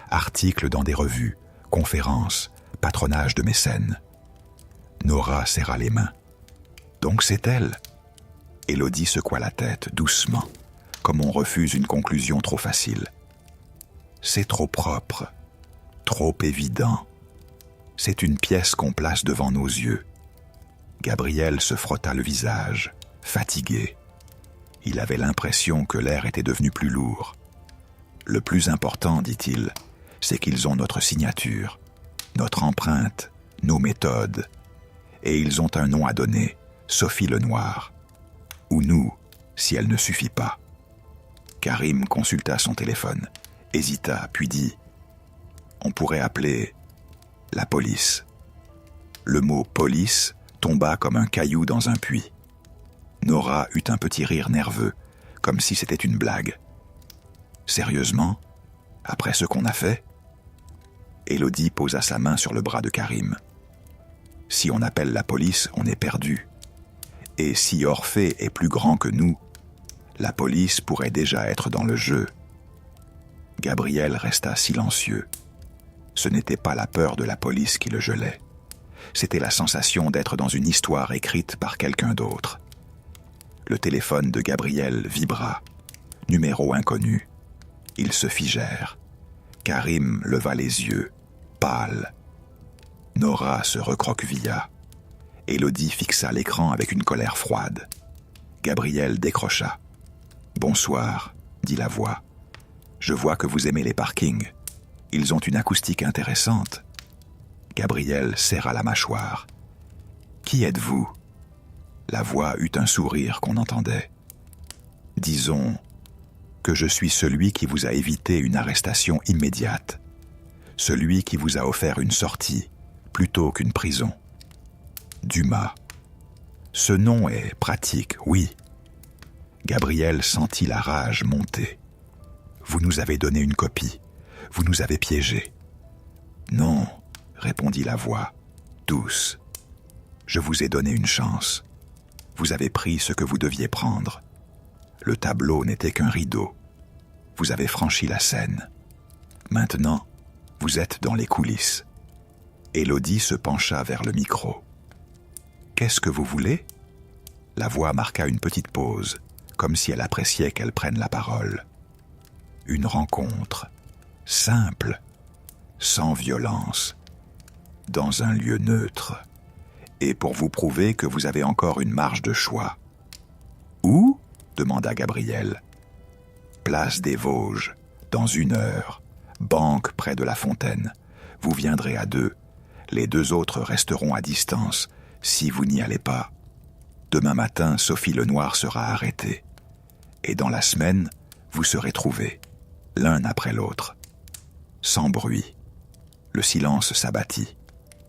[SPEAKER 1] Articles dans des revues, conférences, patronage de mécènes. » Nora serra les mains. « Donc c'est elle ?» Élodie secoua la tête doucement, comme on refuse une conclusion trop facile. « C'est trop propre, trop évident. C'est une pièce qu'on place devant nos yeux. » Gabriel se frotta le visage, fatigué. Il avait l'impression que l'air était devenu plus lourd. « Le plus important, dit-il, c'est qu'ils ont notre signature, notre empreinte, nos méthodes. Et ils ont un nom à donner, Sophie Lenoir. Ou nous, si elle ne suffit pas. » Karim consulta son téléphone, hésita, puis dit « On pourrait appeler la police. » Le mot « police » tomba comme un caillou dans un puits. Nora eut un petit rire nerveux, comme si c'était une blague. « Sérieusement, après ce qu'on a fait ?» Élodie posa sa main sur le bras de Karim. « Si on appelle la police, on est perdu. Et si Orphée est plus grand que nous, la police pourrait déjà être dans le jeu. » Gabriel resta silencieux. Ce n'était pas la peur de la police qui le gelait. C'était la sensation d'être dans une histoire écrite par quelqu'un d'autre. Le téléphone de Gabriel vibra. Numéro inconnu. Ils se figèrent. Karim leva les yeux, pâle. Nora se recroquevilla. Élodie fixa l'écran avec une colère froide. Gabriel décrocha. « Bonsoir, » dit la voix. « Je vois que vous aimez les parkings. Ils ont une acoustique intéressante. » Gabriel serra la mâchoire. « Qui êtes-vous » La voix eut un sourire qu'on entendait. « Disons, que je suis celui qui vous a évité une arrestation immédiate, celui qui vous a offert une sortie plutôt qu'une prison. Dumas. Ce nom est pratique, oui. Gabriel sentit la rage monter. Vous nous avez donné une copie, vous nous avez piégés. Non, répondit la voix, douce. Je vous ai donné une chance. Vous avez pris ce que vous deviez prendre. Le tableau n'était qu'un rideau. Vous avez franchi la scène. Maintenant, vous êtes dans les coulisses. Élodie se pencha vers le micro. « Qu'est-ce que vous voulez ?» La voix marqua une petite pause, comme si elle appréciait qu'elle prenne la parole. Une rencontre, simple, sans violence, dans un lieu neutre, et pour vous prouver que vous avez encore une marge de choix. « Où ?» demanda Gabriel. « Place des Vosges, dans 1 heure, banque près de la fontaine. Vous viendrez à 2. Les 2 autres resteront à distance, si vous n'y allez pas. Demain matin, Sophie Lenoir sera arrêtée. Et dans la semaine, vous serez trouvés, l'un après l'autre. » Sans bruit, le silence s'abattit.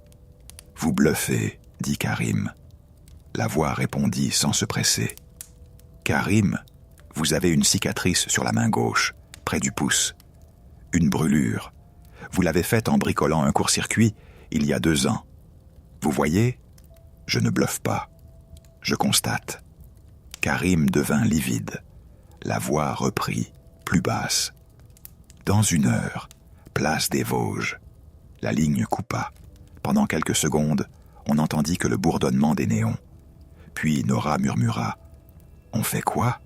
[SPEAKER 1] « Vous bluffez, » dit Karim. La voix répondit sans se presser. « Karim, vous avez une cicatrice sur la main gauche, près du pouce. Une brûlure. Vous l'avez faite en bricolant un court-circuit il y a 2 ans. Vous voyez ? Je ne bluffe pas. Je constate. » Karim devint livide. La voix reprit, plus basse. « Dans 1 heure, place des Vosges. » La ligne coupa. Pendant quelques secondes, on n'entendit que le bourdonnement des néons. Puis Nora murmura. « On fait quoi ?»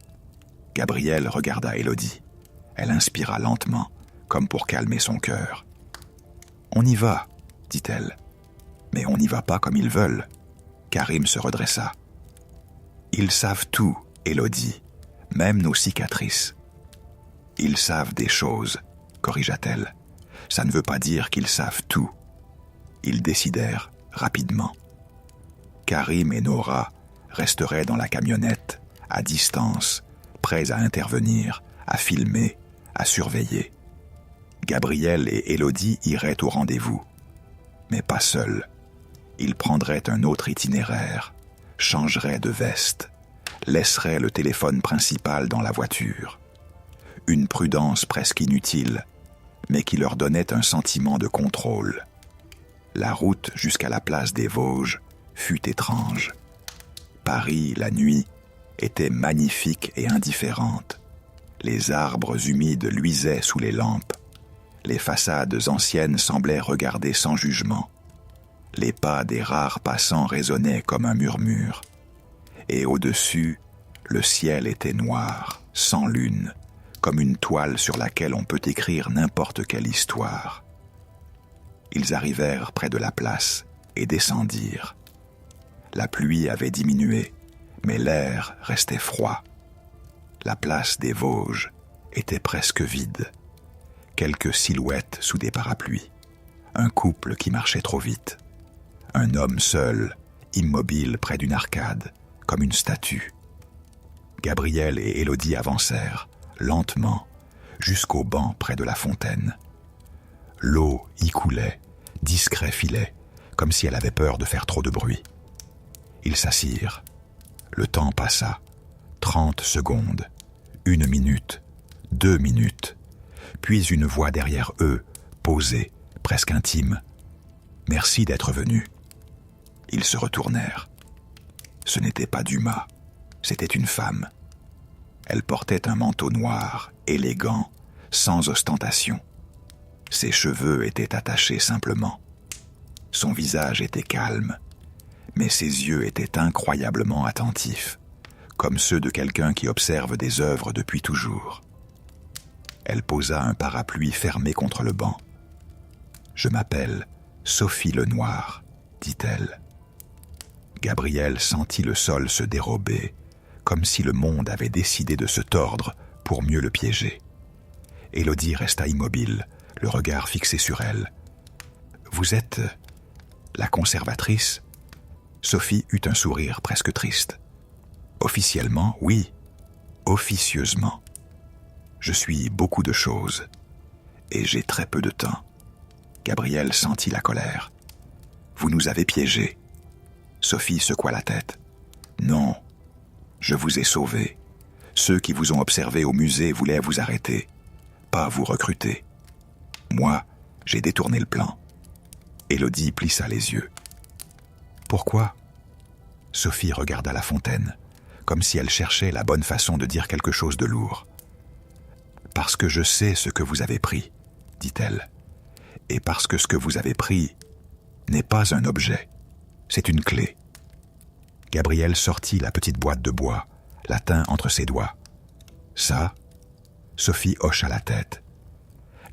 [SPEAKER 1] Gabriel regarda Élodie. Elle inspira lentement, comme pour calmer son cœur. « On y va, » dit-elle. « Mais on n'y va pas comme ils veulent. » Karim se redressa. « Ils savent tout, Élodie, même nos cicatrices. »« Ils savent des choses, » corrigea-t-elle. « Ça ne veut pas dire qu'ils savent tout. » Ils décidèrent rapidement. Karim et Nora resteraient dans la camionnette, à distance, prêts à intervenir, à filmer, à surveiller. Gabriel et Élodie iraient au rendez-vous. Mais pas seuls. Ils prendraient un autre itinéraire, changeraient de veste, laisseraient le téléphone principal dans la voiture. Une prudence presque inutile, mais qui leur donnait un sentiment de contrôle. La route jusqu'à la place des Vosges fut étrange. Paris, la nuit, était magnifique et indifférente. Les arbres humides luisaient sous les lampes. Les façades anciennes semblaient regarder sans jugement. Les pas des rares passants résonnaient comme un murmure. Et au-dessus, le ciel était noir, sans lune, comme une toile sur laquelle on peut écrire n'importe quelle histoire. Ils arrivèrent près de la place et descendirent. La pluie avait diminué, mais l'air restait froid. La place des Vosges était presque vide. Quelques silhouettes sous des parapluies. Un couple qui marchait trop vite. Un homme seul, immobile près d'une arcade, comme une statue. Gabriel et Élodie avancèrent, lentement, jusqu'au banc près de la fontaine. L'eau y coulait, discret filet, comme si elle avait peur de faire trop de bruit. Ils s'assirent. Le temps passa. 30 secondes, 1 minute, 2 minutes, puis une voix derrière eux, posée, presque intime. « Merci d'être venu. » Ils se retournèrent. Ce n'était pas Dumas, c'était une femme. Elle portait un manteau noir, élégant, sans ostentation. Ses cheveux étaient attachés simplement. Son visage était calme, mais ses yeux étaient incroyablement attentifs, comme ceux de quelqu'un qui observe des œuvres depuis toujours. Elle posa un parapluie fermé contre le banc. « Je m'appelle Sophie Lenoir, » dit-elle. Gabriel sentit le sol se dérober, comme si le monde avait décidé de se tordre pour mieux le piéger. Élodie resta immobile, le regard fixé sur elle. « Vous êtes la conservatrice ?» Sophie eut un sourire presque triste. « Officiellement, oui. Officieusement. » Je suis beaucoup de choses, et j'ai très peu de temps. Gabriel sentit la colère. Vous nous avez piégés. Sophie secoua la tête. Non, je vous ai sauvés. Ceux qui vous ont observé au musée voulaient vous arrêter, pas vous recruter. Moi, j'ai détourné le plan. Élodie plissa les yeux. Pourquoi ? Sophie regarda la fontaine, comme si elle cherchait la bonne façon de dire quelque chose de lourd. Parce que je sais ce que vous avez pris, dit-elle. Et parce que ce que vous avez pris n'est pas un objet, c'est une clé. Gabriel sortit la petite boîte de bois, la tint entre ses doigts. Ça ? Sophie hocha la tête.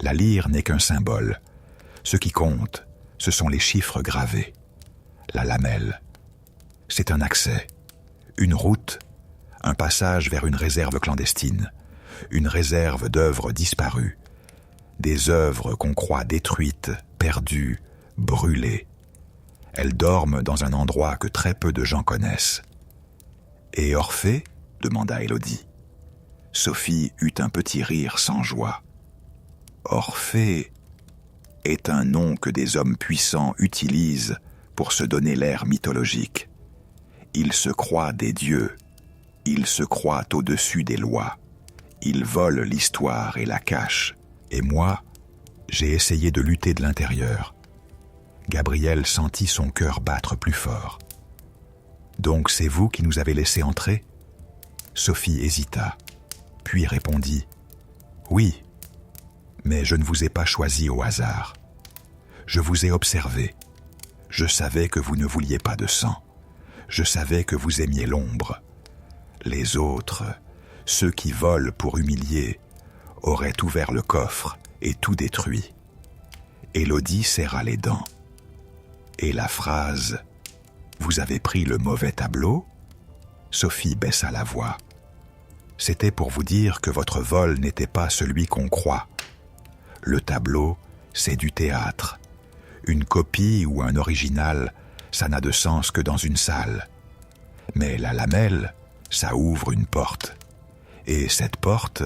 [SPEAKER 1] La lyre n'est qu'un symbole. Ce qui compte, ce sont les chiffres gravés. La lamelle. C'est un accès, une route, un passage vers une réserve clandestine, une réserve d'œuvres disparues, des œuvres qu'on croit détruites, perdues, brûlées. Elles dorment dans un endroit que très peu de gens connaissent. « Et Orphée ?» demanda Élodie. Sophie eut un petit rire sans joie. « Orphée est un nom que des hommes puissants utilisent pour se donner l'air mythologique. Ils se croient des dieux, ils se croient au-dessus des lois, ils volent l'histoire et la cachent. Et moi, j'ai essayé de lutter de l'intérieur. » Gabriel sentit son cœur battre plus fort. « Donc c'est vous qui nous avez laissé entrer ?» Sophie hésita, puis répondit « Oui, mais je ne vous ai pas choisi au hasard. Je vous ai observé. Je savais que vous ne vouliez pas de sang. Je savais que vous aimiez l'ombre. Les autres, ceux qui volent pour humilier, auraient ouvert le coffre et tout détruit. » Élodie serra les dents. Et la phrase « Vous avez pris le mauvais tableau ?» Sophie baissa la voix. « C'était pour vous dire que votre vol n'était pas celui qu'on croit. Le tableau, c'est du théâtre. Une copie ou un original, ça n'a de sens que dans une salle. Mais la lamelle, ça ouvre une porte. Et cette porte,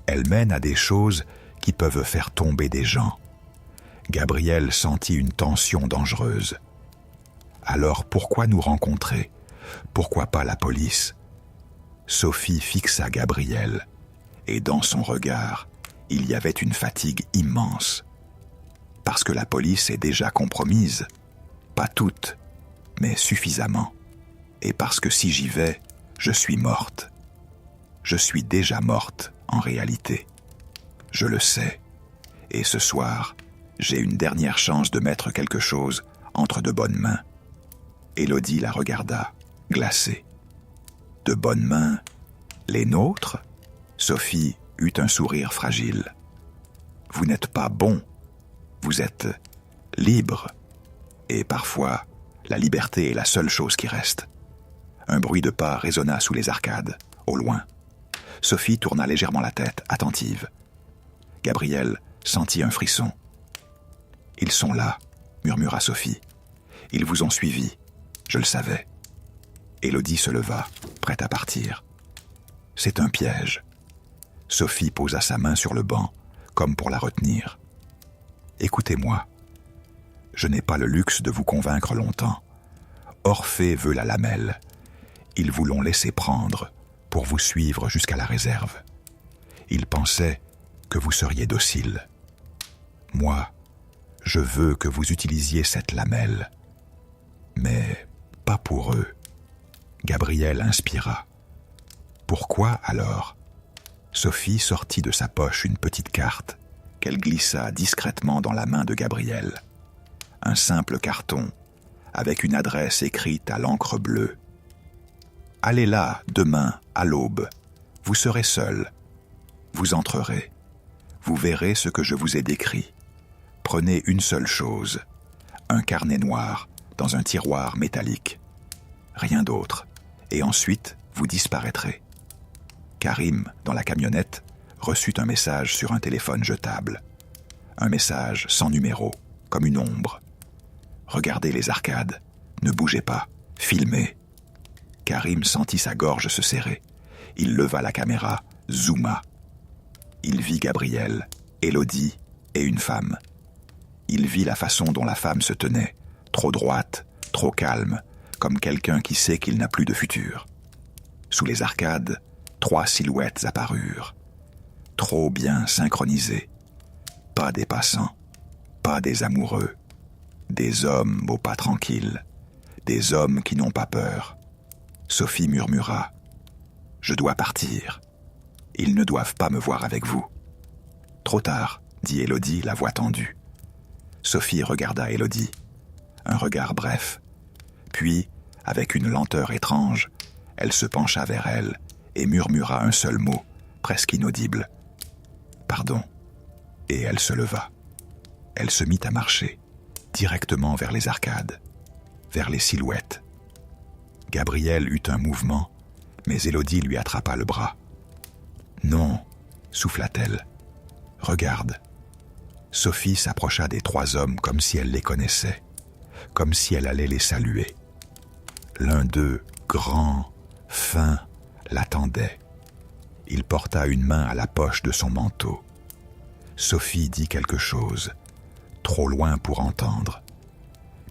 [SPEAKER 1] elle mène à des choses qui peuvent faire tomber des gens. » Gabriel sentit une tension dangereuse. Alors pourquoi nous rencontrer ? Pourquoi pas la police ? Sophie fixa Gabriel, et dans son regard, il y avait une fatigue immense. Parce que la police est déjà compromise, pas toute, mais suffisamment. Et parce que si j'y vais, je suis morte. Je suis déjà morte, en réalité. Je le sais. Et ce soir, j'ai une dernière chance de mettre quelque chose entre de bonnes mains. Élodie la regarda, glacée. De bonnes mains, les nôtres ? Sophie eut un sourire fragile. Vous n'êtes pas bon, vous êtes libre. Et parfois, la liberté est la seule chose qui reste. Un bruit de pas résonna sous les arcades, au loin. Sophie tourna légèrement la tête, attentive. Gabriel sentit un frisson. « Ils sont là, » murmura Sophie. « Ils vous ont suivi, je le savais. » Élodie se leva, prête à partir. « C'est un piège. » Sophie posa sa main sur le banc, comme pour la retenir. « Écoutez-moi. Je n'ai pas le luxe de vous convaincre longtemps. Orphée veut la lamelle. Ils vous l'ont laissé prendre pour vous suivre jusqu'à la réserve. Ils pensaient que vous seriez docile. Moi, je veux que vous utilisiez cette lamelle. Mais pas pour eux. » Gabriel inspira. « Pourquoi alors ?» Sophie sortit de sa poche une petite carte qu'elle glissa discrètement dans la main de Gabriel. Un simple carton, avec une adresse écrite à l'encre bleue. « Allez là, demain, à l'aube. Vous serez seul. Vous entrerez. Vous verrez ce que je vous ai décrit. Prenez une seule chose, un carnet noir dans un tiroir métallique. Rien d'autre. Et ensuite, vous disparaîtrez. » Karim, dans la camionnette, reçut un message sur un téléphone jetable. Un message sans numéro, comme une ombre. « Regardez les arcades. Ne bougez pas. Filmez. » Karim sentit sa gorge se serrer. Il leva la caméra, zooma. Il vit Gabrielle, Élodie et une femme. Il vit la façon dont la femme se tenait, trop droite, trop calme, comme quelqu'un qui sait qu'il n'a plus de futur. Sous les arcades, 3 silhouettes apparurent, trop bien synchronisées. Pas des passants, pas des amoureux, des hommes au pas tranquille, des hommes qui n'ont pas peur. Sophie murmura « Je dois partir. Ils ne doivent pas me voir avec vous. » « Trop tard, » dit Élodie, la voix tendue. Sophie regarda Élodie, un regard bref. Puis, avec une lenteur étrange, elle se pencha vers elle et murmura un seul mot, presque inaudible. « Pardon. » Et elle se leva. Elle se mit à marcher, directement vers les arcades, vers les silhouettes. Gabrielle eut un mouvement, mais Élodie lui attrapa le bras. « Non, » souffla-t-elle. « Regarde. » Sophie s'approcha des 3 hommes comme si elle les connaissait, comme si elle allait les saluer. L'un d'eux, grand, fin, l'attendait. Il porta une main à la poche de son manteau. Sophie dit quelque chose, trop loin pour entendre.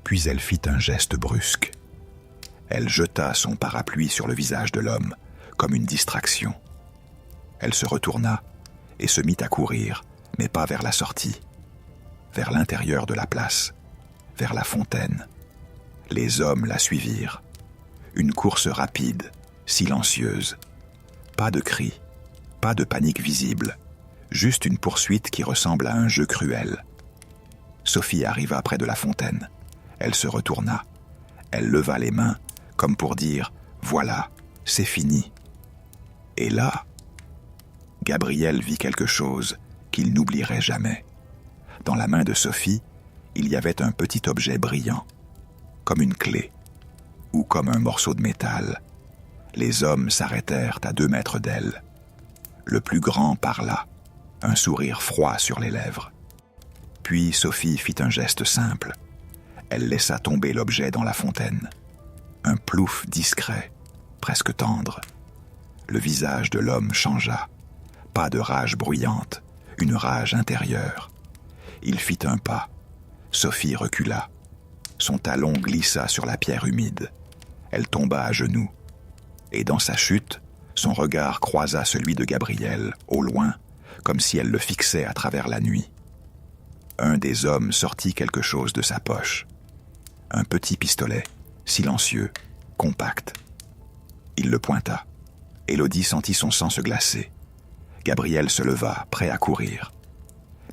[SPEAKER 1] Puis elle fit un geste brusque. Elle jeta son parapluie sur le visage de l'homme, comme une distraction. Elle se retourna et se mit à courir, mais pas vers la sortie, vers l'intérieur de la place, vers la fontaine. Les hommes la suivirent. Une course rapide, silencieuse. Pas de cris, pas de panique visible, juste une poursuite qui ressemble à un jeu cruel. Sophie arriva près de la fontaine. Elle se retourna. Elle leva les mains, comme pour dire « Voilà, c'est fini ». Et là, Gabrielle vit quelque chose qu'il n'oublierait jamais. Dans la main de Sophie, il y avait un petit objet brillant, comme une clé, ou comme un morceau de métal. Les hommes s'arrêtèrent à 2 mètres d'elle. Le plus grand parla, un sourire froid sur les lèvres. Puis Sophie fit un geste simple. Elle laissa tomber l'objet dans la fontaine. Un plouf discret, presque tendre. Le visage de l'homme changea. Pas de rage bruyante, une rage intérieure. Il fit un pas. Sophie recula. Son talon glissa sur la pierre humide. Elle tomba à genoux. Et dans sa chute, son regard croisa celui de Gabrielle, au loin, comme si elle le fixait à travers la nuit. Un des hommes sortit quelque chose de sa poche. Un petit pistolet, silencieux, compact. Il le pointa. Élodie sentit son sang se glacer. Gabrielle se leva, prêt à courir.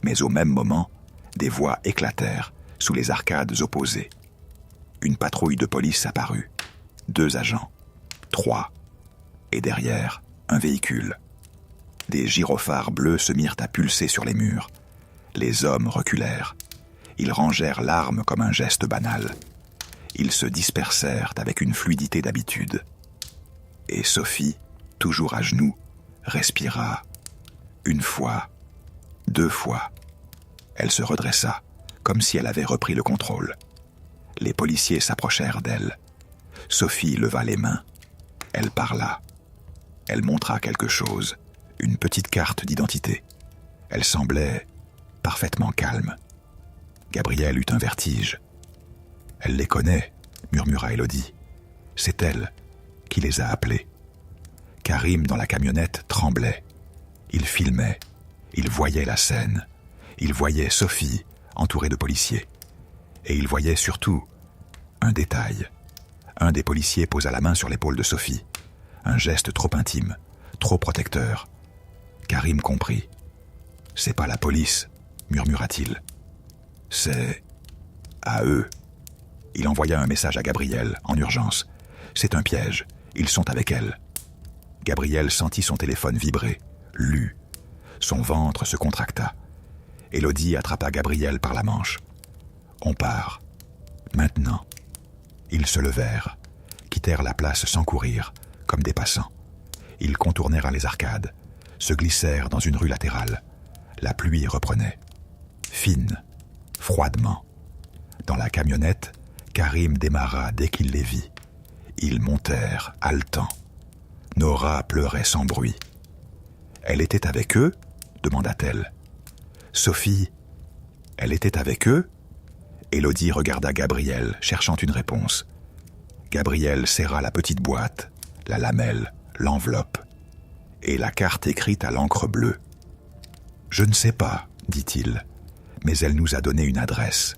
[SPEAKER 1] Mais au même moment, des voix éclatèrent sous les arcades opposées. Une patrouille de police apparut. 2 agents. 3. Et derrière, un véhicule. Des gyrophares bleus se mirent à pulser sur les murs. Les hommes reculèrent. Ils rangèrent l'arme comme un geste banal. Ils se dispersèrent avec une fluidité d'habitude. Et Sophie, toujours à genoux, respira. 1 fois, 2 fois. Elle se redressa, comme si elle avait repris le contrôle. Les policiers s'approchèrent d'elle. Sophie leva les mains. Elle parla. Elle montra quelque chose, une petite carte d'identité. Elle semblait parfaitement calme. Gabrielle eut un vertige. « Elle les connaît », murmura Élodie. « C'est elle qui les a appelés. » Karim, dans la camionnette, tremblait. Il filmait. Il voyait la scène. Il voyait Sophie, entourée de policiers. Et il voyait surtout un détail. Un des policiers posa la main sur l'épaule de Sophie. Un geste trop intime, trop protecteur. Karim comprit. « C'est pas la police », murmura-t-il. « C'est à eux. » Il envoya un message à Gabrielle, en urgence. « C'est un piège. Ils sont avec elle. » Gabrielle sentit son téléphone vibrer, lut. Son ventre se contracta. Élodie attrapa Gabrielle par la manche. « On part. Maintenant. » Ils se levèrent, quittèrent la place sans courir, comme des passants. Ils contournèrent les arcades, se glissèrent dans une rue latérale. La pluie reprenait. Fine, froidement. Dans la camionnette, Karim démarra dès qu'il les vit. Ils montèrent, haletants. Nora pleurait sans bruit. « Elle était avec eux » demanda-t-elle. Sophie, elle était avec eux? Élodie regarda Gabriel, cherchant une réponse. Gabriel serra la petite boîte, la lamelle, l'enveloppe, et la carte écrite à l'encre bleue. « Je ne sais pas, dit-il, mais elle nous a donné une adresse,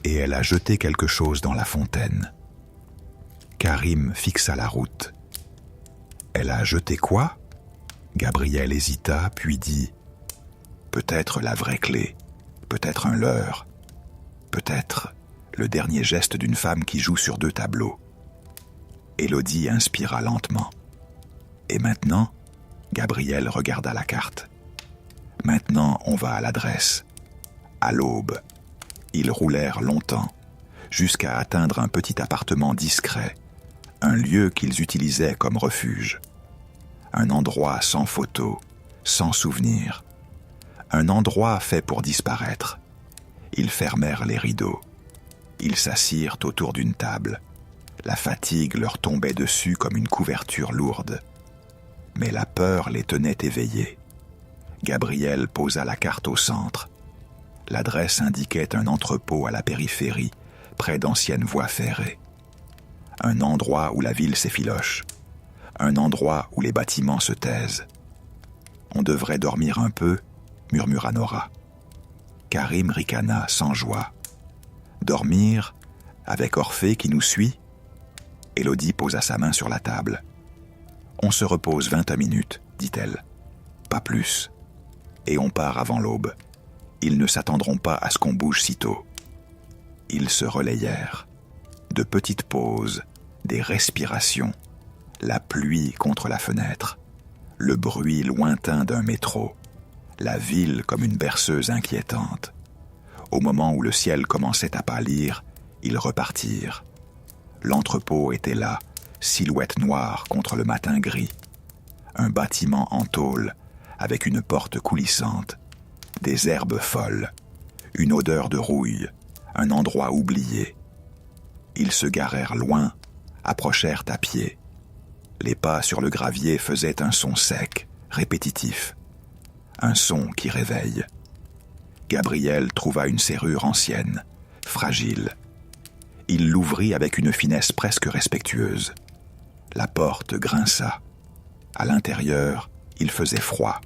[SPEAKER 1] et elle a jeté quelque chose dans la fontaine. » Karim fixa la route. « Elle a jeté quoi ?» Gabriel hésita, puis dit « Peut-être la vraie clé, peut-être un leurre, peut-être le dernier geste d'une femme qui joue sur 2 tableaux. » Élodie inspira lentement. « Et maintenant ?» Gabriel regarda la carte. « Maintenant, on va à l'adresse. » À l'aube, ils roulèrent longtemps, jusqu'à atteindre un petit appartement discret, un lieu qu'ils utilisaient comme refuge. Un endroit sans photo, sans souvenir. Un endroit fait pour disparaître. Ils fermèrent les rideaux. Ils s'assirent autour d'une table. La fatigue leur tombait dessus comme une couverture lourde. Mais la peur les tenait éveillés. Gabriel posa la carte au centre. L'adresse indiquait un entrepôt à la périphérie, près d'anciennes voies ferrées. Un endroit où la ville s'effiloche. Un endroit où les bâtiments se taisent. « On devrait dormir un peu » murmura Nora. Karim ricana sans joie. « Dormir avec Orphée qui nous suit ?» Élodie posa sa main sur la table. « On se repose 20 minutes, dit-elle. Pas plus. Et on part avant l'aube. Ils ne s'attendront pas à ce qu'on bouge si tôt. » Ils se relayèrent. De petites pauses, des respirations, la pluie contre la fenêtre, le bruit lointain d'un métro, la ville comme une berceuse inquiétante. Au moment où le ciel commençait à pâlir, ils repartirent. L'entrepôt était là, silhouette noire contre le matin gris. Un bâtiment en tôle, avec une porte coulissante, des herbes folles, une odeur de rouille, un endroit oublié. Ils se garèrent loin, approchèrent à pied. Les pas sur le gravier faisaient un son sec, répétitif. Un son qui réveille. Gabriel trouva une serrure ancienne, fragile. Il l'ouvrit avec une finesse presque respectueuse. La porte grinça. À l'intérieur, il faisait froid.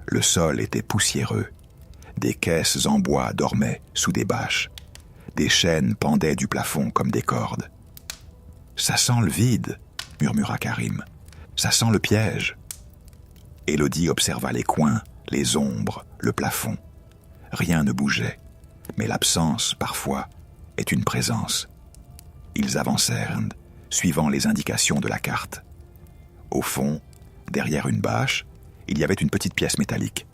[SPEAKER 1] Le sol était poussiéreux. Des caisses en bois dormaient sous des bâches. Des chaînes pendaient du plafond comme des cordes. « Ça sent le vide » murmura Karim. « Ça sent le piège. » Élodie observa les coins, les ombres, le plafond. Rien ne bougeait, mais l'absence, parfois, est une présence. Ils avancèrent, suivant les indications de la carte. Au fond, derrière une bâche, il y avait une petite pièce métallique.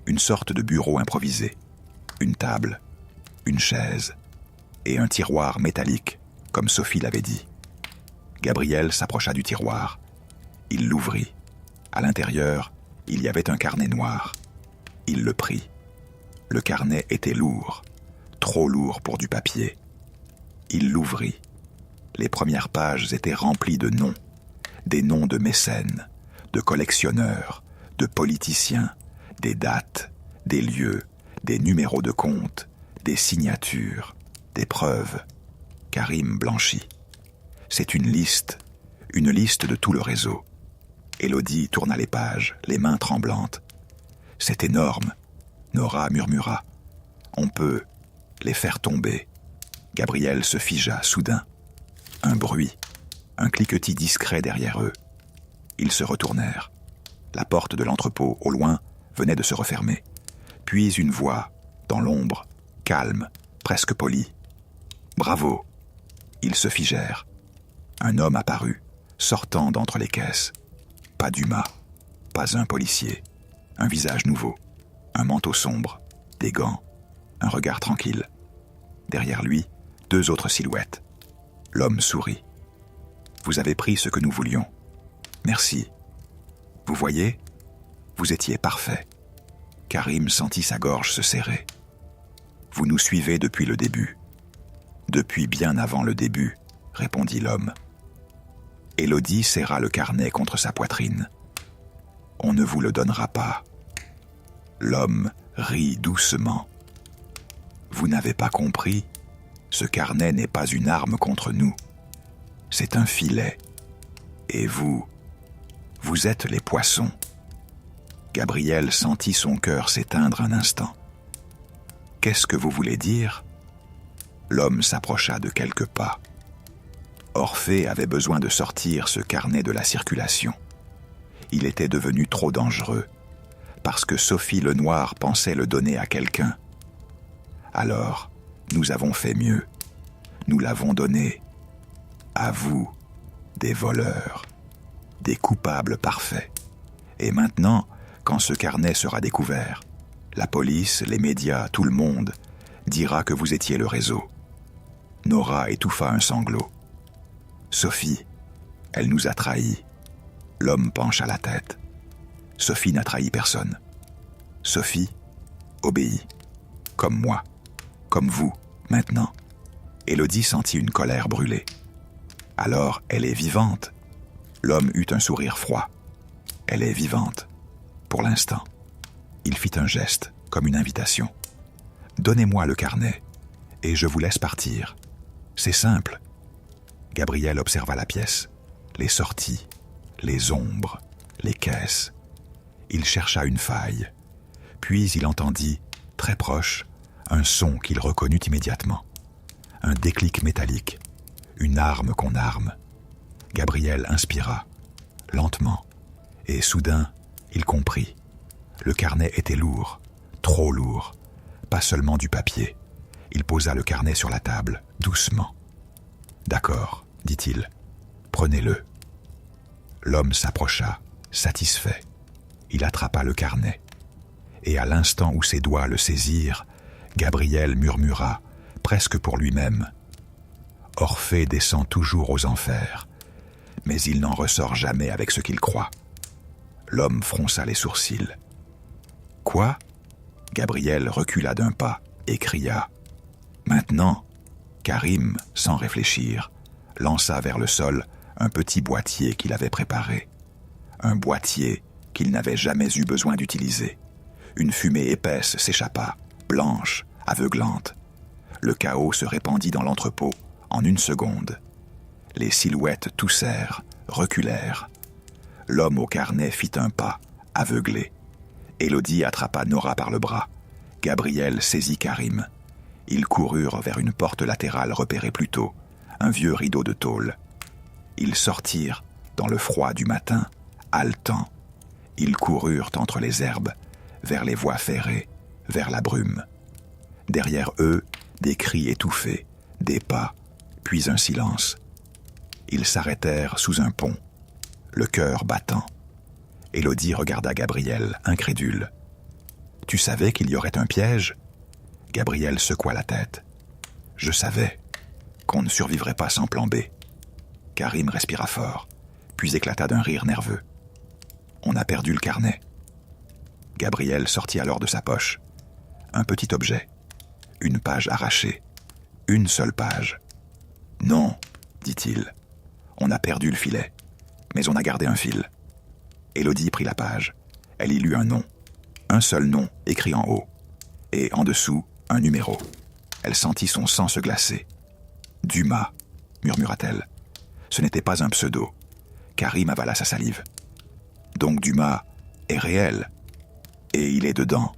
[SPEAKER 1] Une sorte de bureau improvisé. Une table, une chaise et un tiroir métallique, comme Sophie l'avait dit. Gabriel s'approcha du tiroir. Il l'ouvrit. À l'intérieur, il y avait un carnet noir. Il le prit. Le carnet était lourd, trop lourd pour du papier. Il l'ouvrit. Les premières pages étaient remplies de noms, des noms de mécènes, de collectionneurs, de politiciens, des dates, des lieux, des numéros de compte, des signatures, des preuves. Karim blanchit. C'est une liste de tout le réseau. Élodie tourna les pages, les mains tremblantes. C'est énorme, Nora murmura. On peut les faire tomber. Gabriel se figea soudain. Un bruit, un cliquetis discret derrière eux. Ils se retournèrent. La porte de l'entrepôt, au loin, venait de se refermer. Puis une voix, dans l'ombre, calme, presque polie. « Bravo !» Ils se figèrent. Un homme apparut, sortant d'entre les caisses. Pas d'humain, pas un policier. Un visage nouveau, un manteau sombre, des gants, un regard tranquille. Derrière lui, 2 autres silhouettes. L'homme sourit. « Vous avez pris ce que nous voulions. Merci. Vous voyez, vous étiez parfait. » Karim sentit sa gorge se serrer. « Vous nous suivez depuis le début. »« Depuis bien avant le début, » répondit l'homme. Élodie serra le carnet contre sa poitrine. « On ne vous le donnera pas. » L'homme rit doucement. Vous n'avez pas compris? Ce carnet n'est pas une arme contre nous. C'est un filet. Et vous êtes les poissons. Gabriel sentit son cœur s'éteindre un instant. Qu'est-ce que vous voulez dire? L'homme s'approcha de quelques pas. Orphée avait besoin de sortir ce carnet de la circulation. Il était devenu trop dangereux, parce que Sophie Lenoir pensait le donner à quelqu'un. Alors, nous avons fait mieux. Nous l'avons donné à vous, des voleurs, des coupables parfaits. Et maintenant, quand ce carnet sera découvert, la police, les médias, tout le monde dira que vous étiez le réseau. Nora étouffa un sanglot. Sophie, elle nous a trahis. L'homme pencha la tête. Sophie n'a trahi personne. Sophie obéit. Comme moi. Comme vous, maintenant. Élodie sentit une colère brûler. Alors, elle est vivante. L'homme eut un sourire froid. Elle est vivante. Pour l'instant. Il fit un geste, comme une invitation. Donnez-moi le carnet, et je vous laisse partir. C'est simple. Gabriel observa la pièce, les sorties, les ombres, les caisses. Il chercha une faille. Puis il entendit, très proche, un son qu'il reconnut immédiatement. Un déclic métallique, une arme qu'on arme. Gabriel inspira, lentement, et soudain, il comprit. Le carnet était lourd, trop lourd, pas seulement du papier. Il posa le carnet sur la table, doucement. « D'accord, dit-il, prenez-le. » L'homme s'approcha, satisfait. Il attrapa le carnet. Et à l'instant où ses doigts le saisirent, Gabriel murmura, presque pour lui-même. « Orphée descend toujours aux enfers, mais il n'en ressort jamais avec ce qu'il croit. » L'homme fronça les sourcils. « Quoi ?» Gabriel recula d'un pas et cria. Maintenant, Karim, sans réfléchir, lança vers le sol un petit boîtier qu'il avait préparé. Un boîtier qu'il n'avait jamais eu besoin d'utiliser. Une fumée épaisse s'échappa, blanche, aveuglante. Le chaos se répandit dans l'entrepôt en une seconde. Les silhouettes toussèrent, reculèrent. L'homme au carnet fit un pas, aveuglé. Élodie attrapa Nora par le bras. Gabriel saisit Karim. Ils coururent vers une porte latérale repérée plus tôt, un vieux rideau de tôle. Ils sortirent dans le froid du matin, haletants. Ils coururent entre les herbes, vers les voies ferrées, vers la brume. Derrière eux, des cris étouffés, des pas, puis un silence. Ils s'arrêtèrent sous un pont, le cœur battant. Élodie regarda Gabriel, incrédule. « Tu savais qu'il y aurait un piège ?» Gabriel secoua la tête. « Je savais qu'on ne survivrait pas sans plan B. » Karim respira fort, puis éclata d'un rire nerveux. « On a perdu le carnet. » Gabriel sortit alors de sa poche un petit objet, une page arrachée, une seule page. « Non, dit-il, on a perdu le filet, mais on a gardé un fil. » Élodie prit la page. Elle y lut un nom, un seul nom écrit en haut, et en dessous, un numéro. Elle sentit son sang se glacer. « Dumas », murmura-t-elle. Ce n'était pas un pseudo. Karim avala sa salive. « Donc Dumas est réel, et il est dedans. »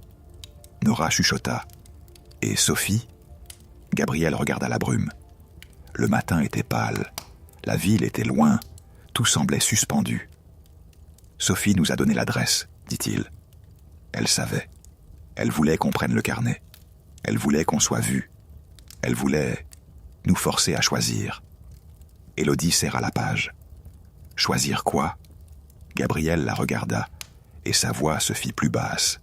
[SPEAKER 1] Nora chuchota. « Et Sophie ?» Gabriel regarda la brume. Le matin était pâle, la ville était loin, tout semblait suspendu. « Sophie nous a donné l'adresse, dit-il. Elle savait. Elle voulait qu'on prenne le carnet. Elle voulait qu'on soit vu. Elle voulait nous forcer à choisir. » Élodie serra la page. « Choisir quoi ?» Gabriel la regarda, et sa voix se fit plus basse.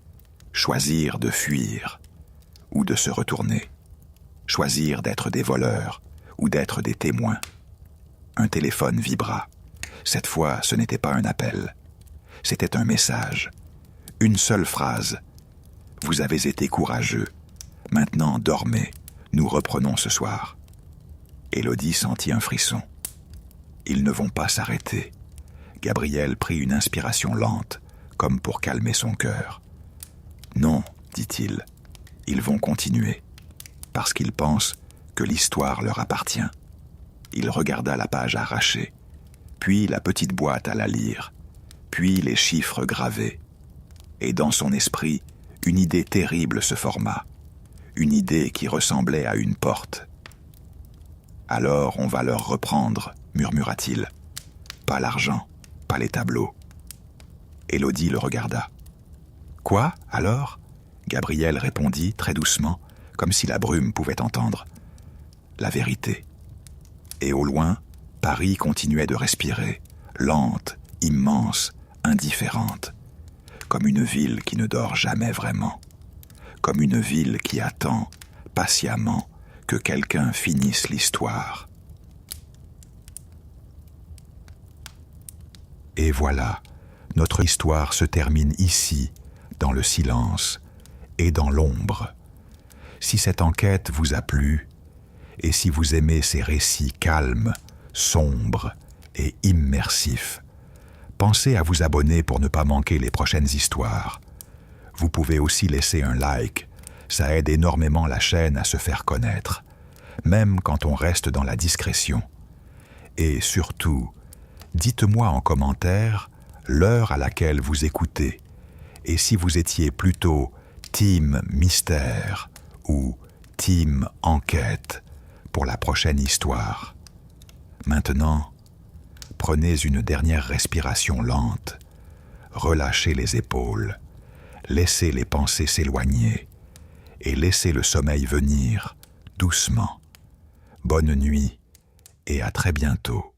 [SPEAKER 1] « Choisir de fuir, ou de se retourner. Choisir d'être des voleurs, ou d'être des témoins. » Un téléphone vibra. Cette fois, ce n'était pas un appel. C'était un message. Une seule phrase. « Vous avez été courageux. Maintenant, dormez. Nous reprenons ce soir. » Élodie sentit un frisson. Ils ne vont pas s'arrêter. Gabriel prit une inspiration lente, comme pour calmer son cœur. Non, dit-il, ils vont continuer, parce qu'ils pensent que l'histoire leur appartient. Il regarda la page arrachée, puis la petite boîte à la lire, puis les chiffres gravés. Et dans son esprit, une idée terrible se forma, une idée qui ressemblait à une porte. « Alors on va leur reprendre, murmura-t-il. Pas l'argent, pas les tableaux. » Élodie le regarda. « Quoi, alors ?» Gabriel répondit très doucement, comme si la brume pouvait entendre. « La vérité. » Et au loin, Paris continuait de respirer, lente, immense, indifférente, comme une ville qui ne dort jamais vraiment, comme une ville qui attend, patiemment, que quelqu'un finisse l'histoire. Et voilà, notre histoire se termine ici, dans le silence et dans l'ombre. Si cette enquête vous a plu, et si vous aimez ces récits calmes, sombres et immersifs, pensez à vous abonner pour ne pas manquer les prochaines histoires. Vous pouvez aussi laisser un like, ça aide énormément la chaîne à se faire connaître, même quand on reste dans la discrétion. Et surtout, dites-moi en commentaire l'heure à laquelle vous écoutez, et si vous étiez plutôt team mystère ou team enquête pour la prochaine histoire. Maintenant, prenez une dernière respiration lente, relâchez les épaules, laissez les pensées s'éloigner et laissez le sommeil venir doucement. Bonne nuit et à très bientôt.